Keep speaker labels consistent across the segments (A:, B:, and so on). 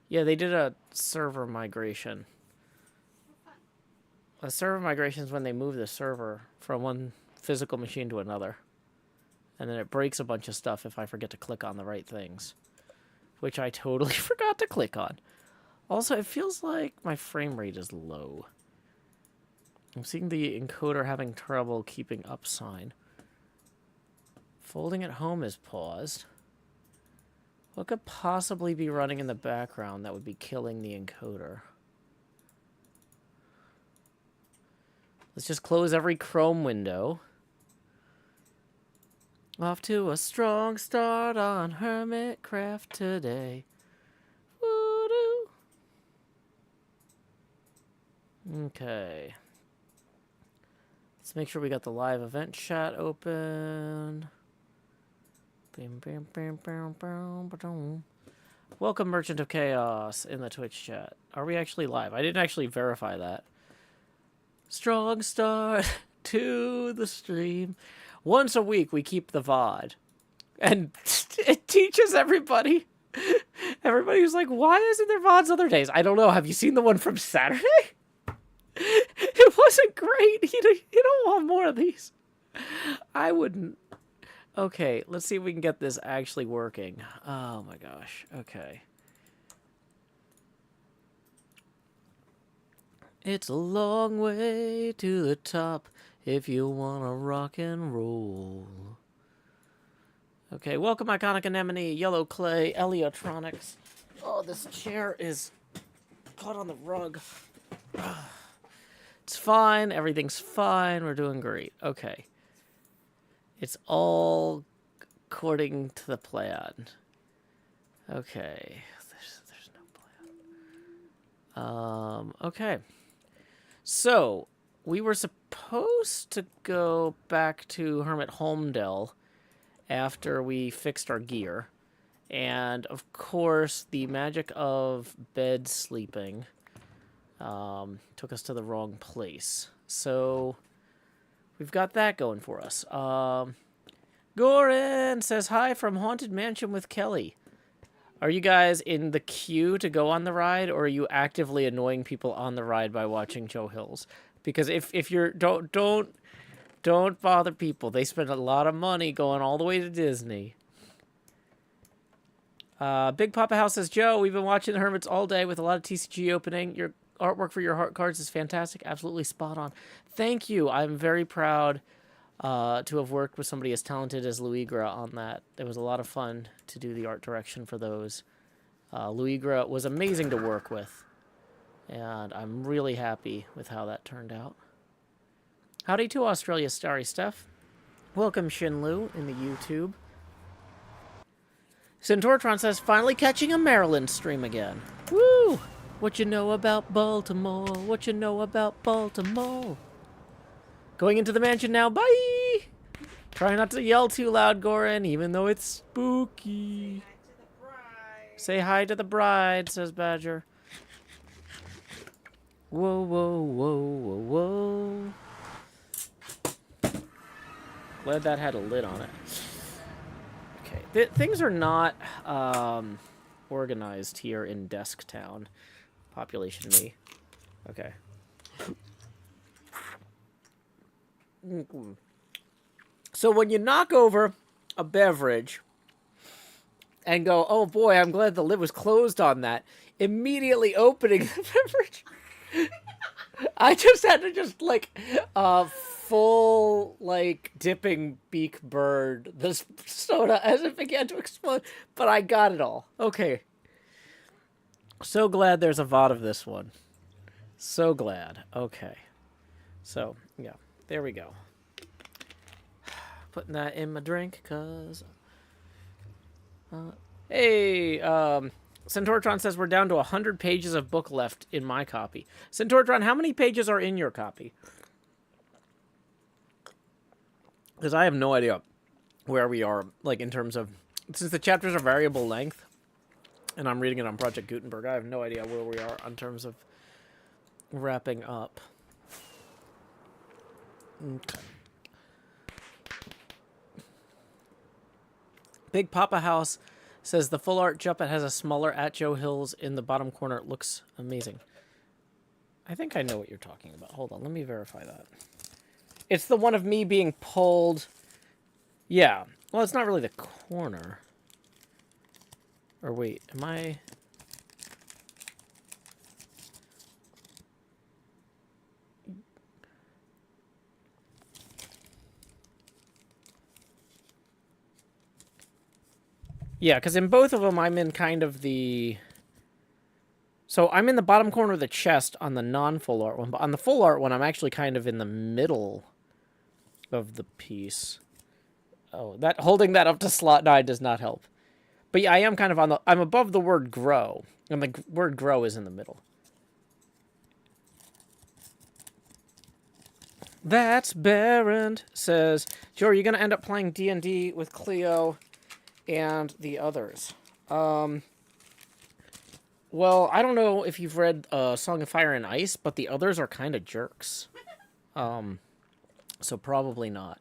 A: Yeah, they did a server migration. A server migration is when they move the server from one physical machine to another. And then it breaks a bunch of stuff if I forget to click on the right things. Which I totally forgot to click on. Also, it feels like my frame rate is low. I'm seeing the encoder having trouble keeping up sign. Folding at home is paused. What could possibly be running in the background that would be killing the encoder? Let's just close every Chrome window. Off to a strong start on HermitCraft today. Woo-doo. Okay. Let's make sure we got the live event chat open. Welcome, Merchant of Chaos, in the Twitch chat. Are we actually live? I didn't actually verify that. Strong start to the stream. Once a week, we keep the VOD. And it teaches everybody. Everybody who's like, why isn't there VODs other days? I don't know. Have you seen the one from Saturday? It wasn't great. You don't want more of these. I wouldn't. Okay, let's see if we can get this actually working. Oh my gosh. Okay. It's a long way to the top if you want to rock and roll. Okay, welcome Iconic Anemone, Yellow Clay, Eliotronics. Oh, this chair is caught on the rug. It's fine. Everything's fine. We're doing great. Okay. It's all according to the plan. Okay. There's no plan. Okay. So, we were supposed to go back to Hermit Holmdel after we fixed our gear. And, of course, the magic of bed sleeping took us to the wrong place. So, we've got that going for us. Goran says, hi from Haunted Mansion with Kelly. Are you guys in the queue to go on the ride, or are you actively annoying people on the ride by watching Joe Hills? Because if you're... Don't bother people. They spend a lot of money going all the way to Disney. Big Papa House says, Joe, we've been watching the Hermits all day with a lot of TCG opening. Your artwork for your heart cards is fantastic. Absolutely spot on. Thank you. I'm very proud to have worked with somebody as talented as Luigra on that. It was a lot of fun to do the art direction for those. Luigra was amazing to work with. And I'm really happy with how that turned out. Howdy to Australia, Starry Steph. Welcome, Shinlu, in the YouTube. Centauratron says, finally catching a Maryland stream again. Woo! What you know about Baltimore? What you know about Baltimore? Going into the mansion now. Bye! Try not to yell too loud, Goran, even though it's spooky. Say hi to the bride, says Badger. Whoa, whoa, whoa, whoa, whoa. Glad that had a lid on it. Okay, things are not organized here in Desk Town. Population me. Okay. So when you knock over a beverage and go, oh boy, I'm glad the lid was closed on that, immediately opening the beverage, I just had to just like full like dipping beak bird this soda as it began to explode, but I got it all. Okay. So glad there's a VOD of this one. So glad. Okay. So, yeah. There we go. Putting that in my drink, cause... hey, Centauratron says we're down to 100 pages of book left in my copy. Centauratron, how many pages are in your copy? Because I have no idea where we are, like, in terms of... Since the chapters are variable length, and I'm reading it on Project Gutenberg, I have no idea where we are in terms of wrapping up. Okay. Big Papa House Says the full art Juppet has a smaller at Joe Hills in the bottom corner. It looks amazing. I think I know what you're talking about. Hold on, let me verify that. It's the one of me being pulled. Yeah. Well, it's not really the corner. Or wait, am I... Yeah, because in both of them, I'm in kind of the... So I'm in the bottom corner of the chest on the non-full art one, but on the full art one, I'm actually kind of in the middle of the piece. Oh, that holding that up to slot 9 does not help. But yeah, I am kind of on the... I'm above the word grow, and the word grow is in the middle. That's Barrent says, Joe, are you going to end up playing D&D with Cleo and the others? Well, I don't know if you've read Song of Fire and Ice, but the others are kind of jerks. So probably not.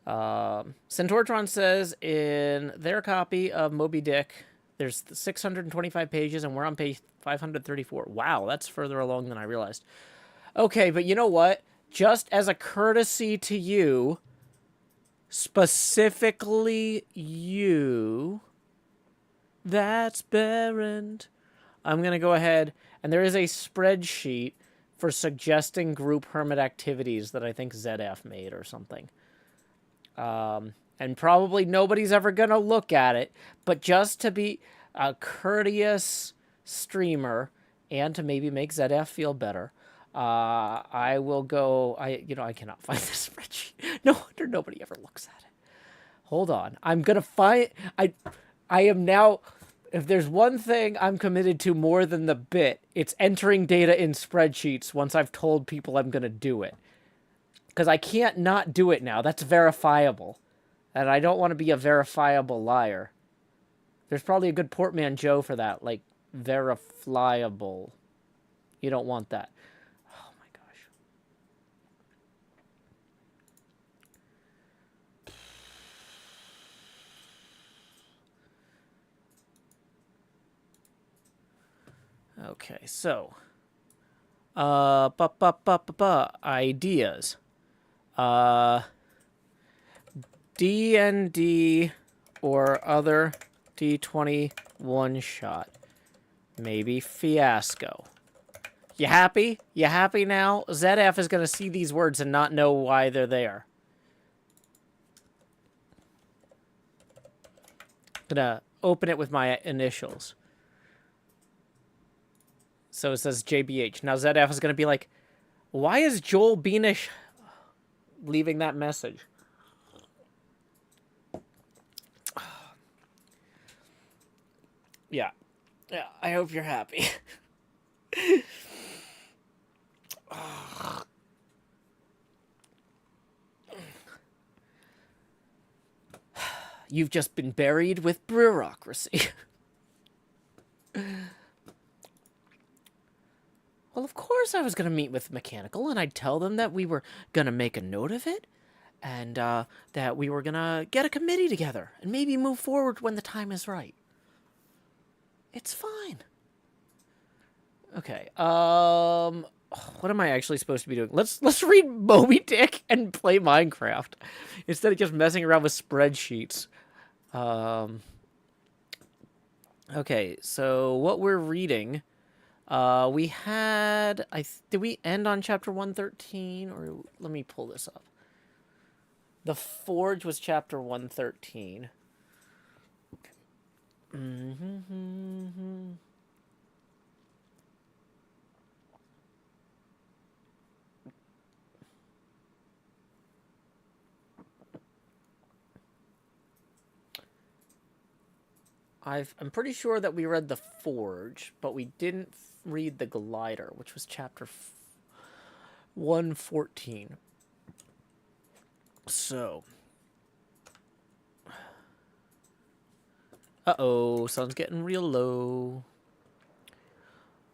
A: Centortron says in their copy of Moby Dick, there's 625 pages, and we're on page 534. Wow, that's further along than I realized. Okay, but you know what? Just as a courtesy to you, specifically you... That's Barrent. I'm going to go ahead, and there is a spreadsheet for suggesting group hermit activities that I think ZF made or something. And probably nobody's ever going to look at it, but just to be a courteous streamer and to maybe make ZF feel better, I will go... I cannot find this spreadsheet. No wonder nobody ever looks at it. Hold on. I'm going to find... I am now, if there's one thing I'm committed to more than the bit, it's entering data in spreadsheets once I've told people I'm going to do it. Because I can't not do it now. That's verifiable. And I don't want to be a verifiable liar. There's probably a good portmanteau for that, like verifiable. You don't want that. Oh my gosh. Okay, so ideas. D&D or other D20 one shot. Maybe fiasco. You happy? You happy now? ZF is going to see these words and not know why they're there. I'm going to open it with my initials. So it says JBH. Now ZF is going to be like, why is Joel Beanish leaving that message? Yeah. Yeah, I hope you're happy. You've just been buried with bureaucracy. Well, of course I was going to meet with Mechanical, and I'd tell them that we were going to make a note of it, and that we were going to get a committee together, and maybe move forward when the time is right. It's fine. Okay, what am I actually supposed to be doing? Let's read Moby Dick and play Minecraft, instead of just messing around with spreadsheets. Okay, so what we're reading... we had... did we end on chapter 113? Or let me pull this up. The Forge was chapter 113. I'm pretty sure that we read the Forge, but we didn't read the Glider, which was chapter 114. So. Uh-oh, sun's getting real low.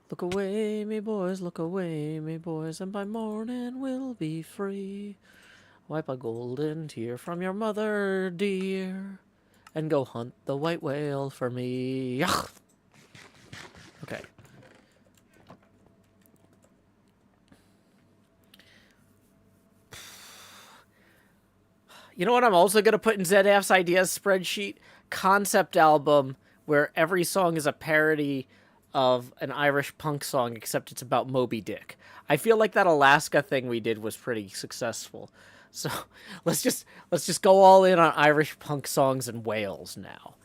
A: Look away, me boys, look away, me boys, and by morning we'll be free. Wipe a golden tear from your mother, dear, and go hunt the white whale for me. Okay. You know what I'm also going to put in ZF's ideas spreadsheet? Concept album where every song is a parody of an Irish punk song, except it's about Moby Dick. I feel like that Alaska thing we did was pretty successful. So let's just go all in on Irish punk songs and whales now.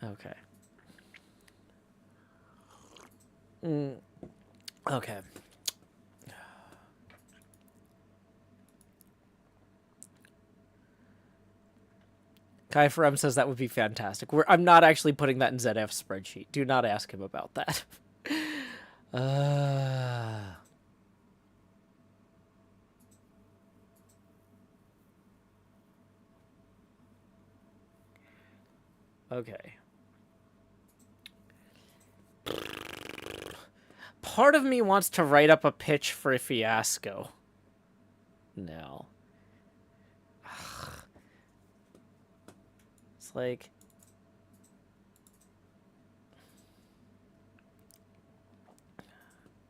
A: Okay. Okay. Kai Ferem says that would be fantastic. I'm not actually putting that in ZF's spreadsheet. Do not ask him about that. Okay. Part of me wants to write up a pitch for a fiasco. No. It's like...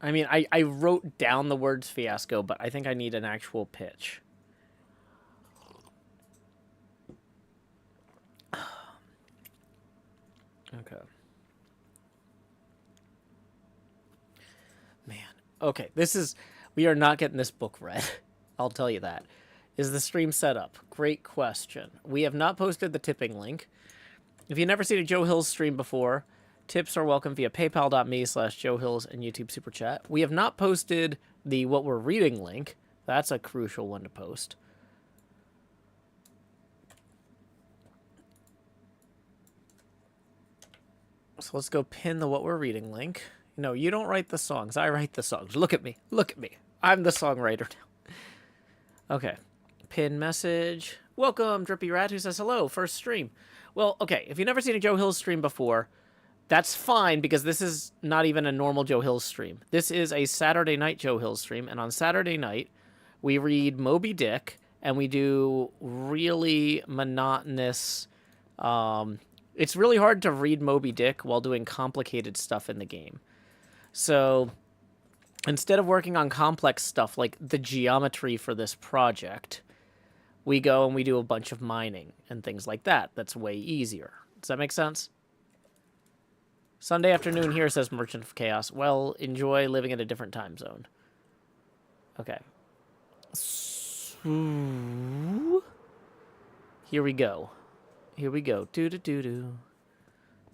A: I mean, I wrote down the words fiasco, but I think I need an actual pitch. Okay. Man. Okay, this is... We are not getting this book read. I'll tell you that. Is the stream set up? Great question. We have not posted the tipping link. If you've never seen a Joe Hills stream before, tips are welcome via paypal.me/Joe Hills and YouTube Super Chat. We have not posted the what we're reading link. That's a crucial one to post. So let's go pin the what we're reading link. No, you don't write the songs. I write the songs. Look at me. Look at me. I'm the songwriter now. Okay. Pin message. Welcome, Drippy Rat, who says hello. First stream. Well, okay. If you've never seen a Joe Hills stream before, that's fine, because this is not even a normal Joe Hills stream. This is a Saturday night Joe Hills stream, and on Saturday night, we read Moby Dick, and we do really monotonous... it's really hard to read Moby Dick while doing complicated stuff in the game. So, instead of working on complex stuff like the geometry for this project, we go and we do a bunch of mining and things like that. That's way easier. Does that make sense? Sunday afternoon here, says Merchant of Chaos. Well, enjoy living in a different time zone. Okay. So, here we go. Here we go. Do-do-do-do.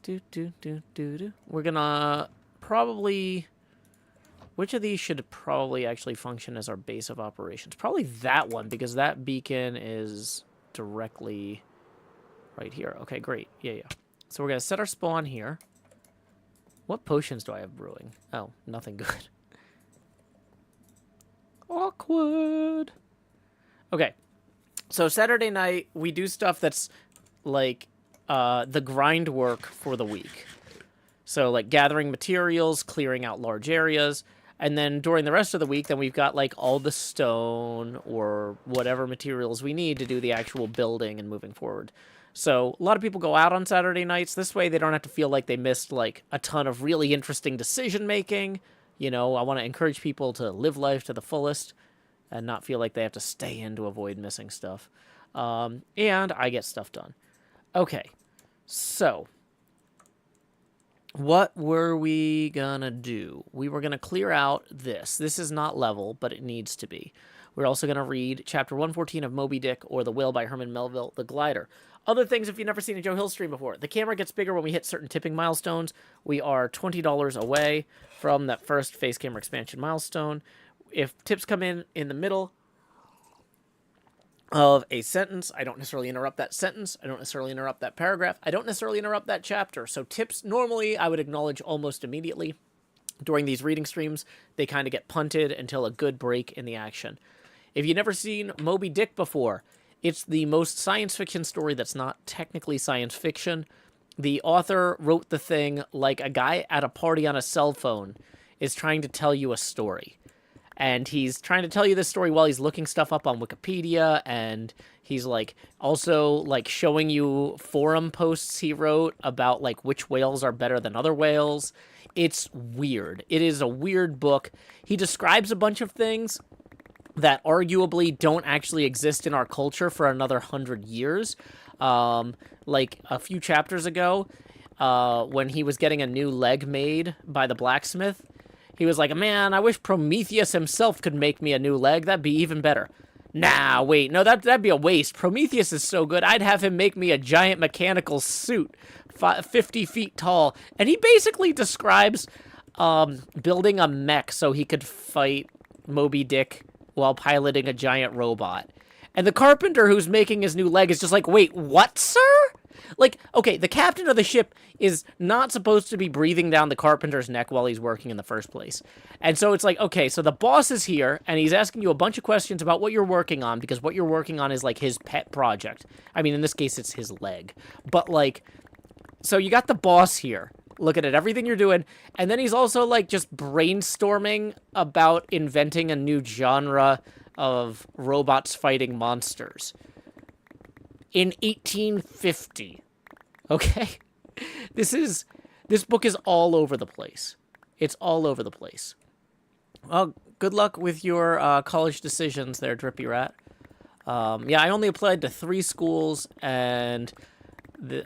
A: Do-do-do-do-do. We're gonna probably... Which of these should probably actually function as our base of operations? Probably that one, because that beacon is directly right here. Okay, great. Yeah. So we're gonna set our spawn here. What potions do I have brewing? Oh, nothing good. Awkward. Okay. So Saturday night, we do stuff that's like the grind work for the week. So like gathering materials, clearing out large areas, and then during the rest of the week, then we've got like all the stone or whatever materials we need to do the actual building and moving forward. So a lot of people go out on Saturday nights. This way they don't have to feel like they missed like a ton of really interesting decision making. You know, I want to encourage people to live life to the fullest and not feel like they have to stay in to avoid missing stuff. And I get stuff done. Okay, so what were we gonna do? We were gonna clear out this. This is not level, but it needs to be. We're also gonna read chapter 114 of Moby Dick, or The Whale by Herman Melville, The Glider. Other things, if you've never seen a Joe Hill stream before, the camera gets bigger when we hit certain tipping milestones. We are $20 away from that first face camera expansion milestone. If tips come in the middle of a sentence, I don't necessarily interrupt that sentence. I don't necessarily interrupt that paragraph. I don't necessarily interrupt that chapter. So tips, normally, I would acknowledge almost immediately. During these reading streams, they kind of get punted until a good break in the action. If you've never seen Moby Dick before, it's the most science fiction story that's not technically science fiction. The author wrote the thing like a guy at a party on a cell phone is trying to tell you a story. And he's trying to tell you this story while he's looking stuff up on Wikipedia, and he's like also like showing you forum posts he wrote about like which whales are better than other whales. It's weird. It is a weird book. He describes a bunch of things that arguably don't actually exist in our culture for another 100 years. Like a few chapters ago, when he was getting a new leg made by the blacksmith, he was like, man, I wish Prometheus himself could make me a new leg. That'd be even better. Nah, wait, no, that'd be a waste. Prometheus is so good, I'd have him make me a giant mechanical suit, 50 feet tall. And he basically describes building a mech so he could fight Moby Dick while piloting a giant robot. And the carpenter who's making his new leg is just like, wait, what, sir? Like, okay, the captain of the ship is not supposed to be breathing down the carpenter's neck while he's working in the first place. And so it's like, okay, so the boss is here, and he's asking you a bunch of questions about what you're working on, because what you're working on is, like, his pet project. I mean, in this case, it's his leg. But, like, so you got the boss here, looking at everything you're doing, and then he's also, like, just brainstorming about inventing a new genre of robots fighting monsters in 1850. Okay? This book is all over the place. It's all over the place. Well, good luck with your college decisions there, Drippy Rat. Yeah, I only applied to 3 schools, and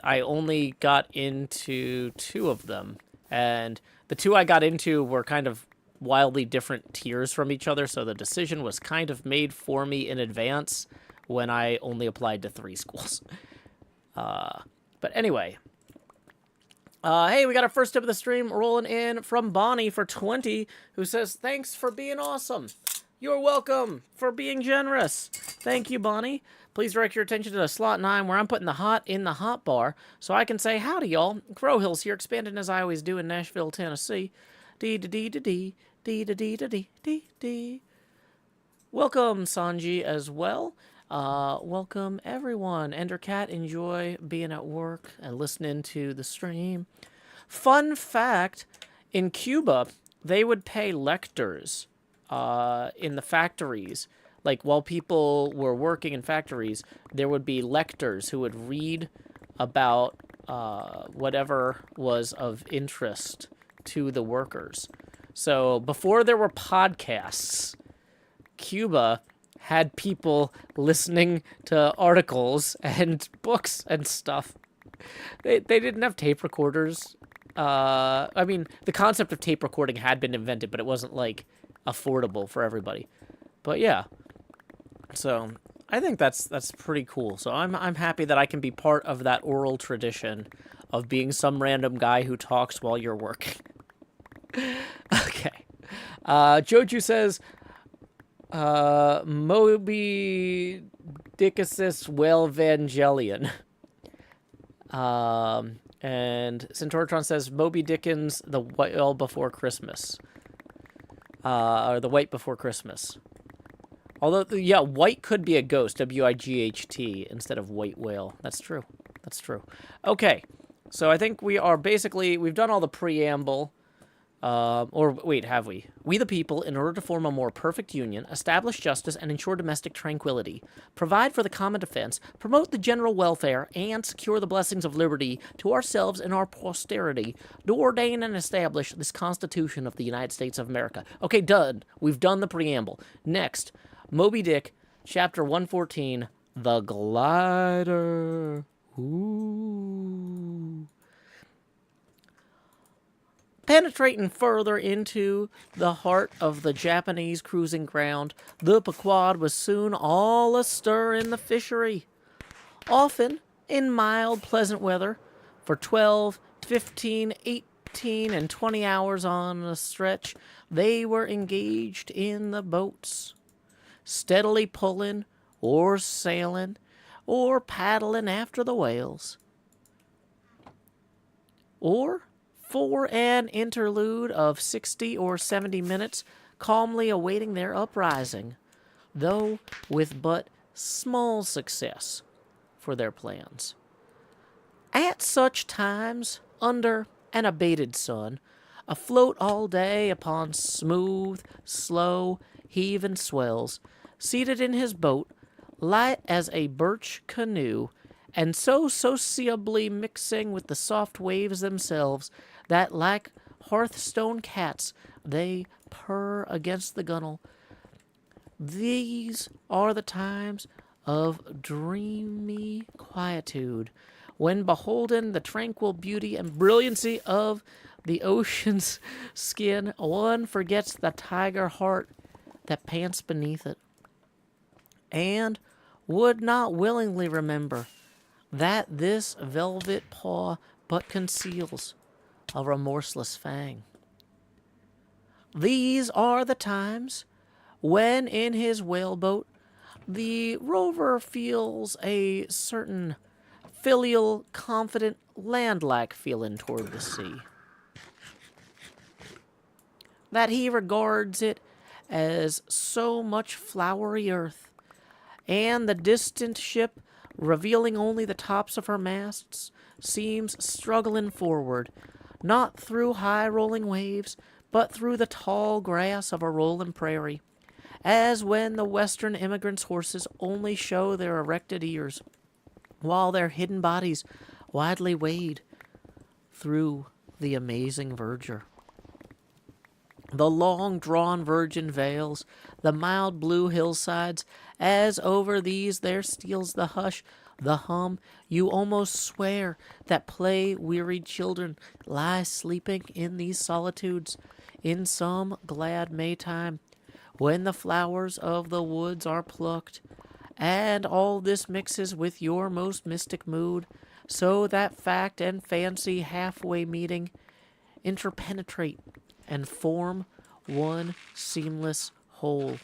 A: I only got into 2 of them. And the 2 I got into were kind of wildly different tiers from each other, so the decision was kind of made for me in advance when I only applied to 3 schools. But anyway. Hey, we got our first tip of the stream rolling in from Bonnie for 20, who says, thanks for being awesome. You're welcome for being generous. Thank you, Bonnie. Please direct your attention to slot 9, where I'm putting the hot in the hot bar, so I can say howdy, y'all. Crow Hills here, expanding as I always do in Nashville, Tennessee. Dee-da-dee-da-dee, dee-da-dee-da-dee, welcome, Sanji, as well. Welcome, everyone. Endercat, enjoy being at work and listening to the stream. Fun fact, in Cuba, they would pay lectors in the factories. Like, while people were working in factories, there would be lectors who would read about whatever was of interest to the workers. So, before there were podcasts, Cuba had people listening to articles and books and stuff. They didn't have tape recorders. I mean, the concept of tape recording had been invented, but it wasn't, like, affordable for everybody. But yeah. So, I think that's pretty cool. So I'm happy that I can be part of that oral tradition of being some random guy who talks while you're working. Okay. Joju says, Moby Dickus Whale-Vangelion. And Centauratron says, Moby Dickens, The Whale Before Christmas. Or The White Before Christmas. Although, yeah, white could be a ghost, W-I-G-H-T, instead of white whale. That's true. That's true. Okay, so I think we are basically, we've done all the preamble. Or, wait, have we? We the people, in order to form a more perfect union, establish justice and ensure domestic tranquility, provide for the common defense, promote the general welfare, and secure the blessings of liberty to ourselves and our posterity, do ordain and establish this Constitution of the United States of America. Okay, done. We've done the preamble. Next, Moby Dick, Chapter 114, The Glider. Ooh. Penetrating further into the heart of the Japanese cruising ground, the Pequod was soon all astir in the fishery. Often, in mild, pleasant weather, for 12, 15, 18, and 20 hours on a stretch, they were engaged in the boats, steadily pulling, or sailing, or paddling after the whales. Or, for an interlude of 60 or 70 minutes, calmly awaiting their uprising, though with but small success for their plans. At such times, under an abated sun, afloat all day upon smooth, slow, heave and swells, seated in his boat, light as a birch canoe, and so sociably mixing with the soft waves themselves that, like hearthstone cats, they purr against the gunwale. These are the times of dreamy quietude, when beholding the tranquil beauty and brilliancy of the ocean's skin, one forgets the tiger heart that pants beneath it, and would not willingly remember that this velvet paw but conceals a remorseless fang. These are the times when, in his whaleboat, the rover feels a certain filial, confident, land-like feeling toward the sea. That he regards it as so much flowery earth, and the distant ship, revealing only the tops of her masts, seems struggling forward, not through high-rolling waves, but through the tall grass of a rolling prairie, as when the western immigrants' horses only show their erected ears, while their hidden bodies widely wade through the amazing verdure. The long-drawn virgin vales, the mild blue hillsides, as over these there steals the hush, the hum, you almost swear that play-wearied children lie sleeping in these solitudes in some glad Maytime, when the flowers of the woods are plucked, and all this mixes with your most mystic mood, so that fact and fancy halfway meeting interpenetrate and form one seamless whole.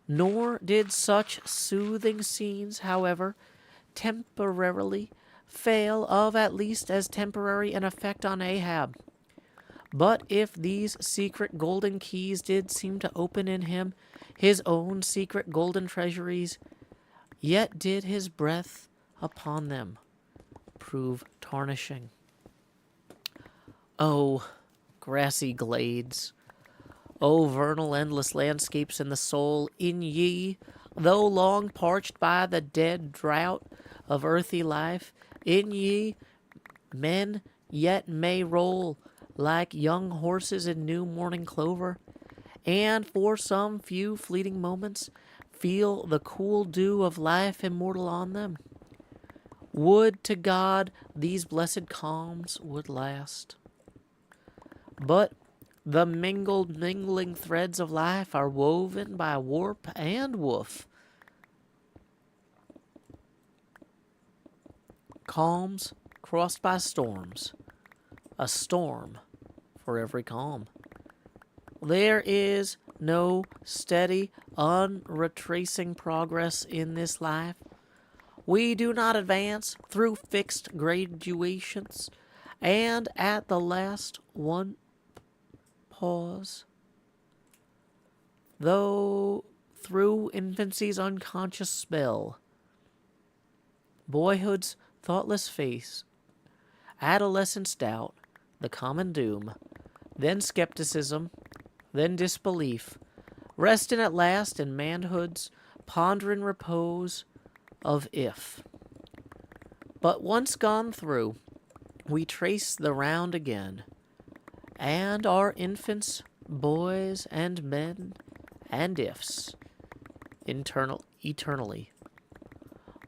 A: Nor did such soothing scenes, however, temporarily fail of at least as temporary an effect on Ahab. But if these secret golden keys did seem to open in him his own secret golden treasuries, yet did his breath upon them prove tarnishing. Oh, grassy glades, O vernal endless landscapes in the soul, in ye, though long parched by the dead drought of earthy life, in ye men yet may roll like young horses in new morning clover, and for some few fleeting moments feel the cool dew of life immortal on them. Would to God these blessed calms would last. But the mingling threads of life are woven by warp and woof. Calms crossed by storms, a storm for every calm. There is no steady, unretracing progress in this life. We do not advance through fixed graduations, and at the last one pause, though through infancy's unconscious spell, boyhood's thoughtless face, adolescence doubt, the common doom, then skepticism, then disbelief, resting at last in manhood's pondering repose of if. But once gone through, we trace the round again, and are infants, boys, and men, and ifs, eternally.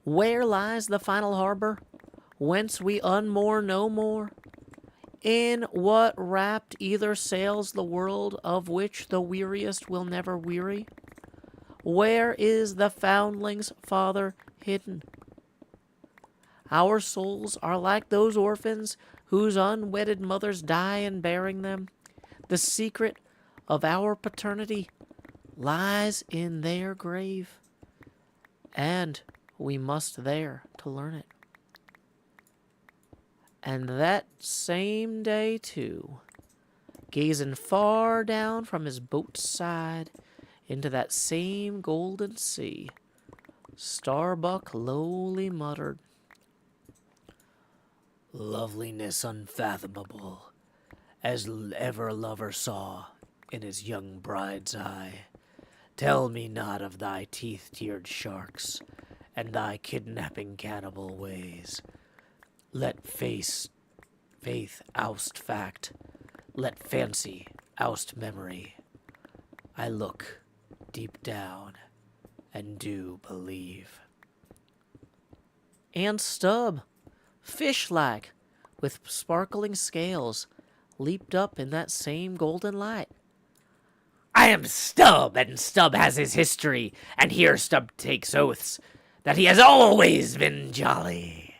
A: Where lies the final harbor, whence we unmoor no more? In what rapt ether sails the world of which the weariest will never weary? Where is the foundling's father hidden? Our souls are like those orphans whose unwedded mothers die in bearing them. The secret of our paternity lies in their grave, and we must there to learn it. And that same day, too, gazing far down from his boat's side into that same golden sea, Starbuck lowly muttered, "Loveliness unfathomable, as ever lover saw in his young bride's eye, Tell me not of thy teeth-tiered sharks, and thy kidnapping cannibal ways. Let faith oust fact, let fancy oust memory. I look deep down and do believe. And Stub, fish-like, with sparkling scales, leaped up in that same golden light. I am Stub, and Stub has his history, and here Stub takes oaths that he has always been jolly.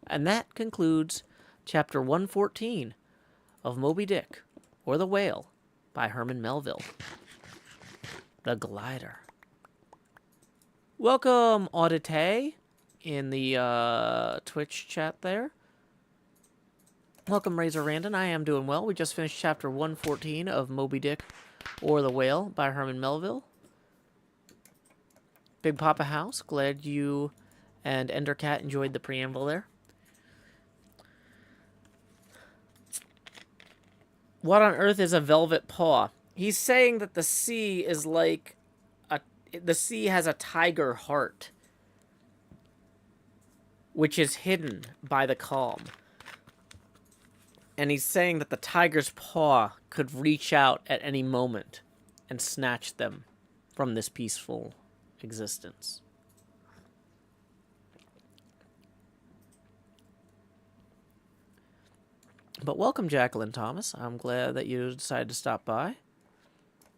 A: And that concludes Chapter 114 of Moby Dick, or The Whale, by Herman Melville. The Glider. Welcome, Audite, in the Twitch chat there. Welcome, Razor Randon. I am doing well. We just finished Chapter 114 of Moby Dick, or The Whale, by Herman Melville. Big Papa House, glad you and Endercat enjoyed the preamble there. What on earth is a velvet paw? He's saying that the sea is like the sea has a tiger heart, which is hidden by the calm. And he's saying that the tiger's paw could reach out at any moment and snatch them from this peaceful existence. But welcome, Jacqueline Thomas. I'm glad that you decided to stop by.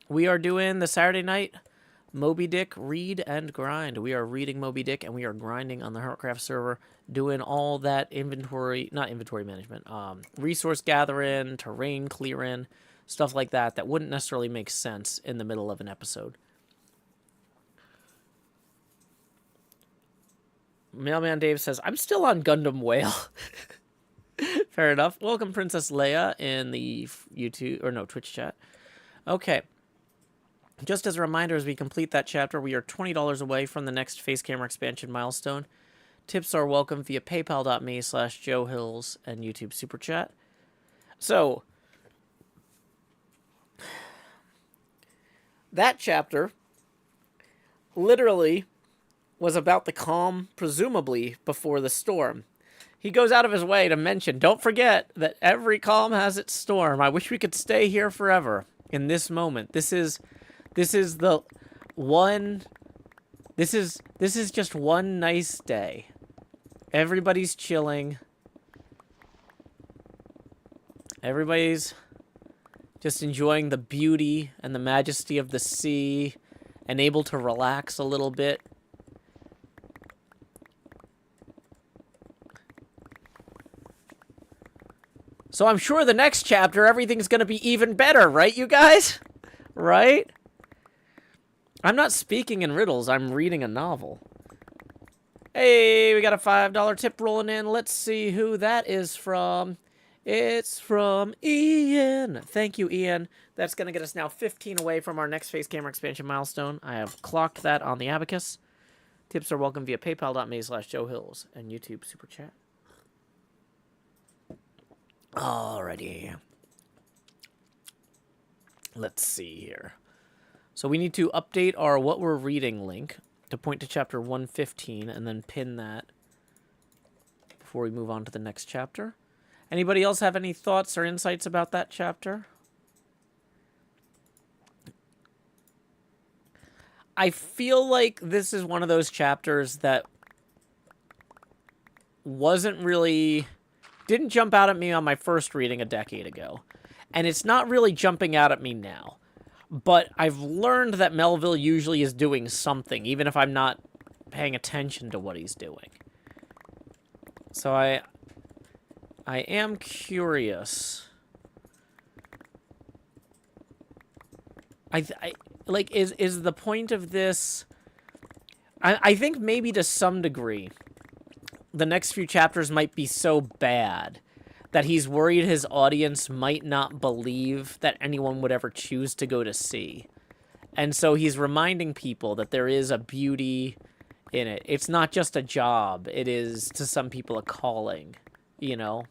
A: We are doing the Saturday night Moby Dick read and grind. We are reading Moby Dick and we are grinding on the HermitCraft server, doing all that not inventory management, resource gathering, terrain clearing, stuff like that wouldn't necessarily make sense in the middle of an episode. Mailman Dave says, I'm still on Gundam Whale. Fair enough. Welcome, Princess Leia, in the Twitch chat. Okay. Just as a reminder, as we complete that chapter, we are $20 away from the next face camera expansion milestone. Tips are welcome via paypal.me/JoeHills and YouTube Super Chat. So, that chapter literally was about the calm, presumably before the storm. He goes out of his way to mention, don't forget that every calm has its storm. I wish we could stay here forever in this moment. This is just one nice day. Everybody's chilling. Everybody's just enjoying the beauty and the majesty of the sea and able to relax a little bit. So I'm sure the next chapter, everything's going to be even better, right, you guys? Right? I'm not speaking in riddles. I'm reading a novel. Hey, we got a $5 tip rolling in. Let's see who that is from. It's from Ian. Thank you, Ian. That's going to get us now 15 away from our next face camera expansion milestone. I have clocked that on the abacus. Tips are welcome via paypal.me/JoeHills and YouTube Super Chat. Alrighty. Let's see here. So we need to update our what we're reading link to point to chapter 115 and then pin that before we move on to the next chapter. Anybody else have any thoughts or insights about that chapter? I feel like this is one of those chapters that didn't jump out at me on my first reading a decade ago. And it's not really jumping out at me now. But I've learned that Melville usually is doing something, even if I'm not paying attention to what he's doing. So I am curious. Is the point of this... I think maybe to some degree, the next few chapters might be so bad that he's worried his audience might not believe that anyone would ever choose to go to sea. And so he's reminding people that there is a beauty in it. It's not just a job. It is, to some people, a calling, you know?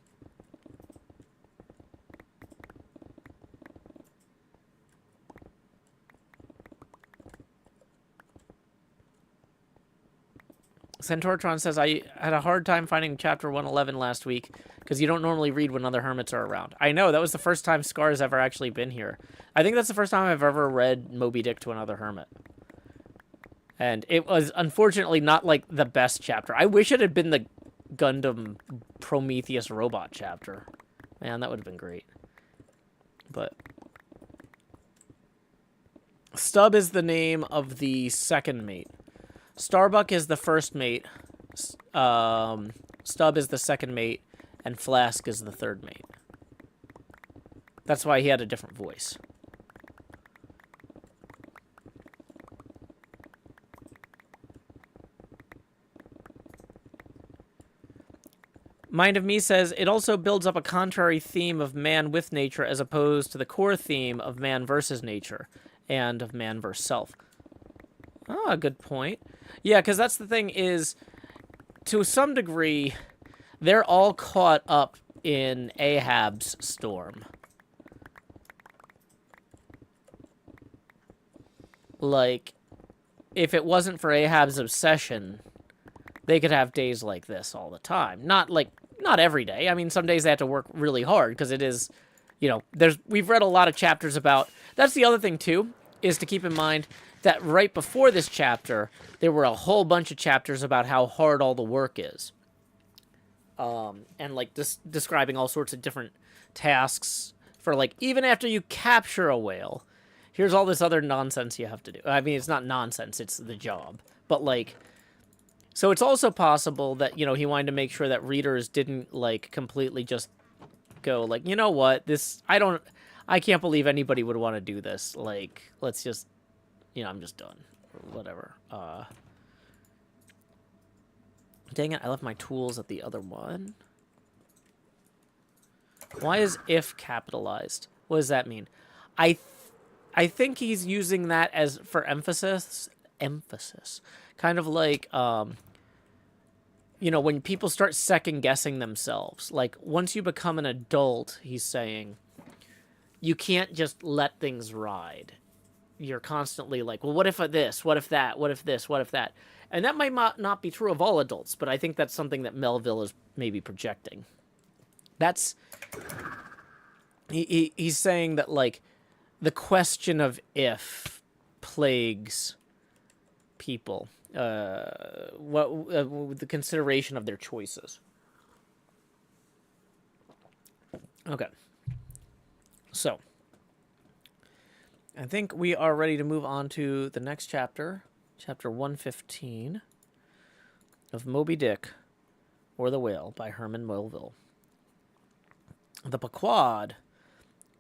A: Centauratron says, I had a hard time finding chapter 111 last week because you don't normally read when other hermits are around. I know, that was the first time Scar's ever actually been here. I think that's the first time I've ever read Moby Dick to another hermit. And it was, unfortunately, not, like, the best chapter. I wish it had been the Gundam Prometheus robot chapter. Man, that would have been great. But Stub is the name of the second mate. Starbuck is the first mate, Stub is the second mate, and Flask is the third mate. That's why he had a different voice. Mind of Me says, it also builds up a contrary theme of man with nature as opposed to the core theme of man versus nature and of man versus self. Ah, good point. Yeah, because that's the thing is, to some degree, they're all caught up in Ahab's storm. Like, if it wasn't for Ahab's obsession, they could have days like this all the time. Not every day. I mean, some days they have to work really hard because it is, you know, we've read a lot of chapters about, that's the other thing too, is to keep in mind that right before this chapter, there were a whole bunch of chapters about how hard all the work is. And, like, describing all sorts of different tasks for, like, even after you capture a whale, here's all this other nonsense you have to do. I mean, it's not nonsense, it's the job. But, like, so it's also possible that, you know, he wanted to make sure that readers didn't, like, completely just go, like, you know what, I can't believe anybody would want to do this. Like, let's just, you know, I'm just done. Or whatever. Dang it, I left my tools at the other one. Why is if capitalized? What does that mean? I think he's using that as for emphasis. Kind of like, you know, when people start second-guessing themselves. Like, once you become an adult, he's saying, you can't just let things ride. You're constantly like, well, what if this? What if that? What if this? What if that? And that might not be true of all adults, but I think that's something that Melville is maybe projecting. That's... He's saying that, like, the question of if plagues people. The consideration of their choices. Okay. So, I think we are ready to move on to the next chapter, chapter 115 of Moby Dick, or the Whale, by Herman Melville. The Pequod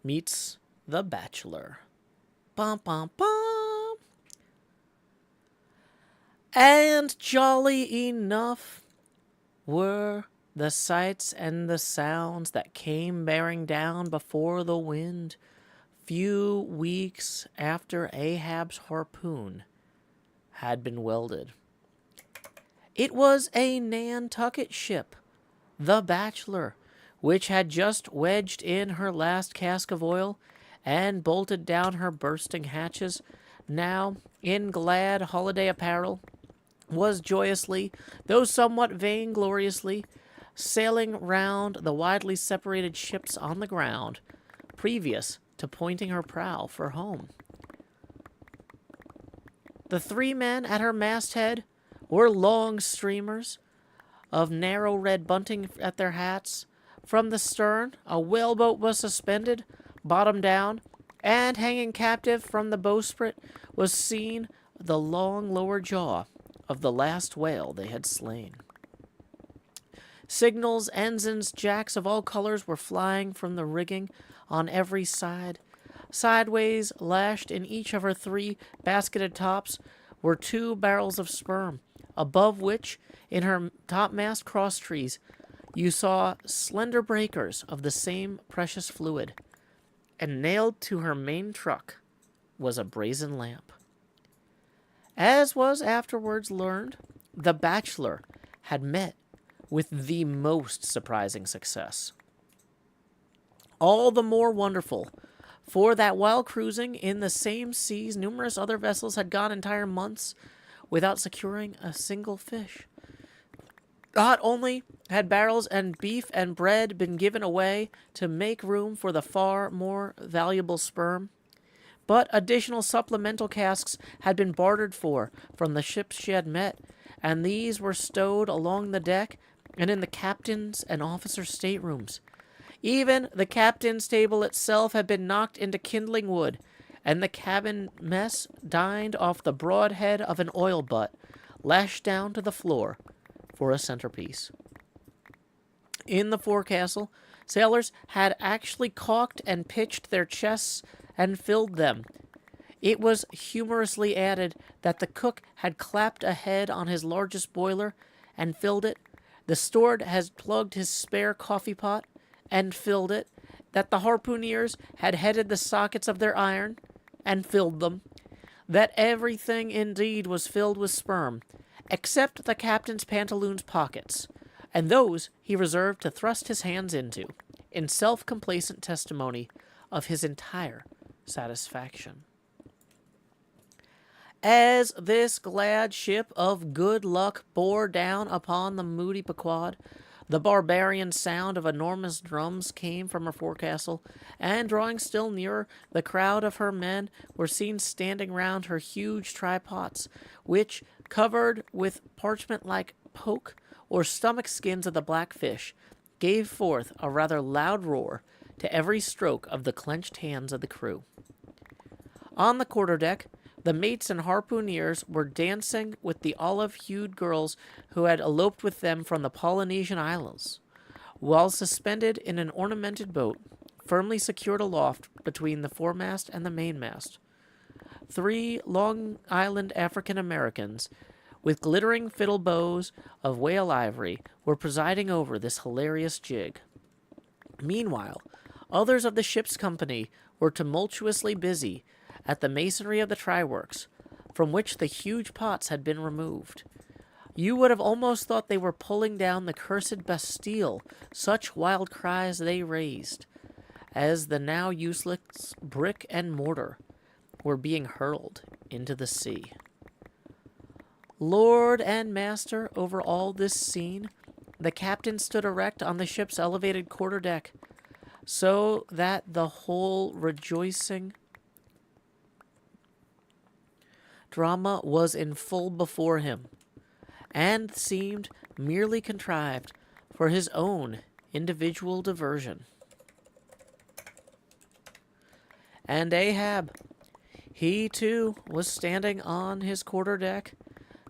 A: meets the Bachelor. Bum, bum, bum. And jolly enough were the sights and the sounds that came bearing down before the wind, few weeks after Ahab's harpoon had been welded. It was a Nantucket ship, the Bachelor, which had just wedged in her last cask of oil and bolted down her bursting hatches, now, in glad holiday apparel, was joyously, though somewhat vaingloriously, sailing round the widely separated ships on the ground, previous to pointing her prow for home. The three men at her masthead were long streamers of narrow red bunting at their hats. From the stern, a whaleboat was suspended, bottom down, and hanging captive from the bowsprit was seen the long lower jaw of the last whale they had slain. Signals, ensigns, jacks of all colors were flying from the rigging on every side. Sideways, lashed in each of her three basketed tops, were 2 barrels of sperm, above which, in her topmast crosstrees, you saw slender breakers of the same precious fluid, and nailed to her main truck was a brazen lamp. As was afterwards learned, the Bachelor had met with the most surprising success. All the more wonderful, for that while cruising in the same seas, numerous other vessels had gone entire months without securing a single fish. Not only had barrels and beef and bread been given away to make room for the far more valuable sperm, but additional supplemental casks had been bartered for from the ships she had met, and these were stowed along the deck and in the captain's and officers' staterooms. Even the captain's table itself had been knocked into kindling wood, and the cabin mess dined off the broad head of an oil butt, lashed down to the floor for a centerpiece. In the forecastle, sailors had actually caulked and pitched their chests and filled them. It was humorously added that the cook had clapped a head on his largest boiler and filled it, the steward had plugged his spare coffee pot and filled it, that the harpooneers had headed the sockets of their iron and filled them, that everything indeed was filled with sperm, except the captain's pantaloons pockets, and those he reserved to thrust his hands into, in self-complacent testimony of his entire satisfaction. As this glad ship of good luck bore down upon the moody Pequod, the barbarian sound of enormous drums came from her forecastle, and drawing still nearer, the crowd of her men were seen standing round her huge tripods, which, covered with parchment-like poke or stomach skins of the blackfish, gave forth a rather loud roar to every stroke of the clenched hands of the crew. On the quarterdeck, the mates and harpooneers were dancing with the olive-hued girls who had eloped with them from the Polynesian Isles, while suspended in an ornamented boat, firmly secured aloft between the foremast and the mainmast. 3 Long Island African Americans, with glittering fiddle bows of whale ivory, were presiding over this hilarious jig. Meanwhile, others of the ship's company were tumultuously busy at the masonry of the try-works, from which the huge pots had been removed. You would have almost thought they were pulling down the cursed Bastille, such wild cries they raised, as the now useless brick and mortar were being hurled into the sea. Lord and master over all this scene, the captain stood erect on the ship's elevated quarterdeck, so that the whole rejoicing drama was in full before him, and seemed merely contrived for his own individual diversion. And Ahab, he too was standing on his quarterdeck,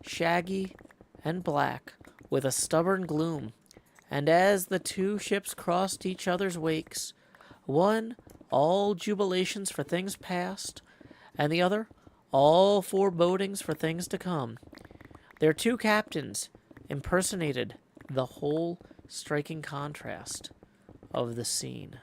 A: shaggy and black, with a stubborn gloom, and as the 2 ships crossed each other's wakes, one all jubilations for things past, and the other all forebodings for things to come, their 2 captains impersonated the whole striking contrast of the scene.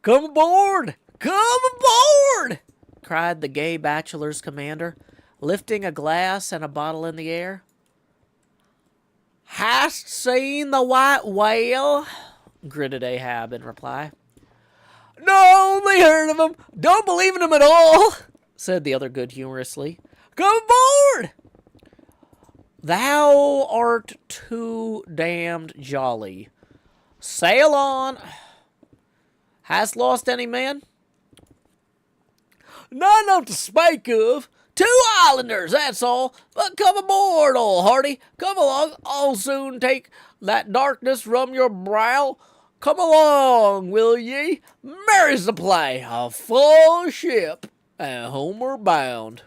A: "Come aboard! Come aboard!" cried the gay bachelor's commander, lifting a glass and a bottle in the air. "Hast seen the white whale?" gritted Ahab in reply. "No, only heard of him. Don't believe in him at all," said the other good-humorously. "Come aboard!" "Thou art too damned jolly. Sail on. Hast lost any men?" "None to spake of. 2 islanders, that's all. But come aboard, old hearty. Come along. I'll soon take that darkness from your brow. Come along, will ye? Merry's the play. A full ship and homeward bound."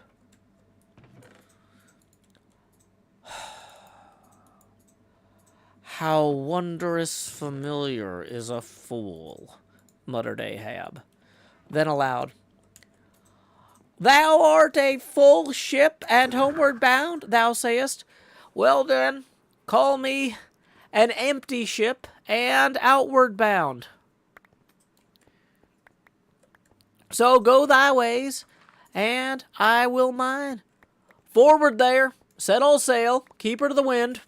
A: "How wondrous familiar is a fool," muttered Ahab. Then aloud, "Thou art a full ship and homeward bound, thou sayest? Well then, call me an empty ship and outward bound. So go thy ways, and I will mine. Forward there, set all sail, keep her to the wind."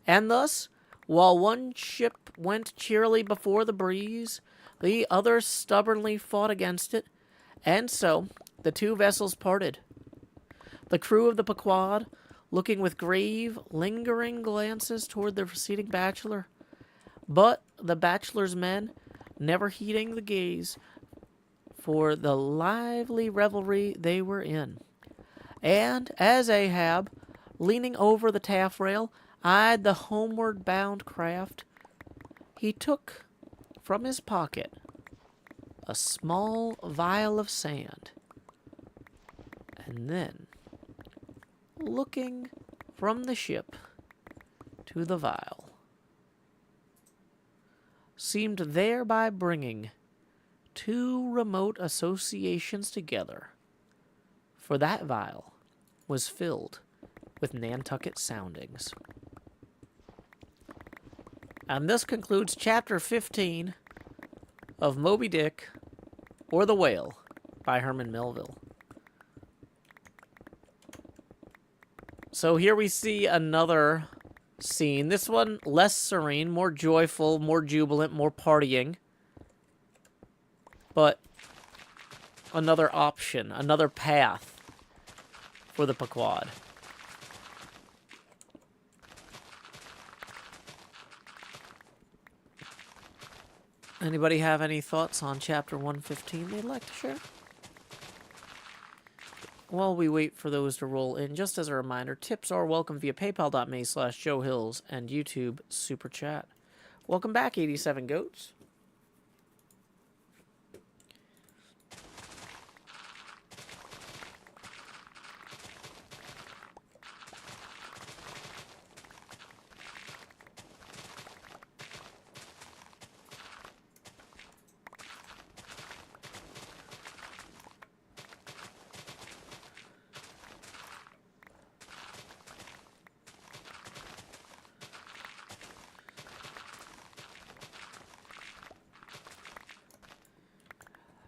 A: And thus, while one ship went cheerily before the breeze, the other stubbornly fought against it, and so, the two vessels parted. The crew of the Pequod, looking with grave, lingering glances toward the receding bachelor, but the bachelor's men never heeding the gaze for the lively revelry they were in. And as Ahab, leaning over the taffrail, eyed the homeward-bound craft, he took from his pocket a small vial of sand, and then, looking from the ship to the vial, seemed thereby bringing two remote associations together, for that vial was filled with Nantucket soundings. And this concludes Chapter 15 of Moby Dick, or The Whale, by Herman Melville. So here we see another scene. This one less serene, more joyful, more jubilant, more partying. But another option, another path for the Pequod. Anybody have any thoughts on Chapter 115 they'd like to share? While we wait for those to roll in, just as a reminder, tips are welcome via paypal.me/JoeHills and YouTube Super Chat. Welcome back, 87 Goats.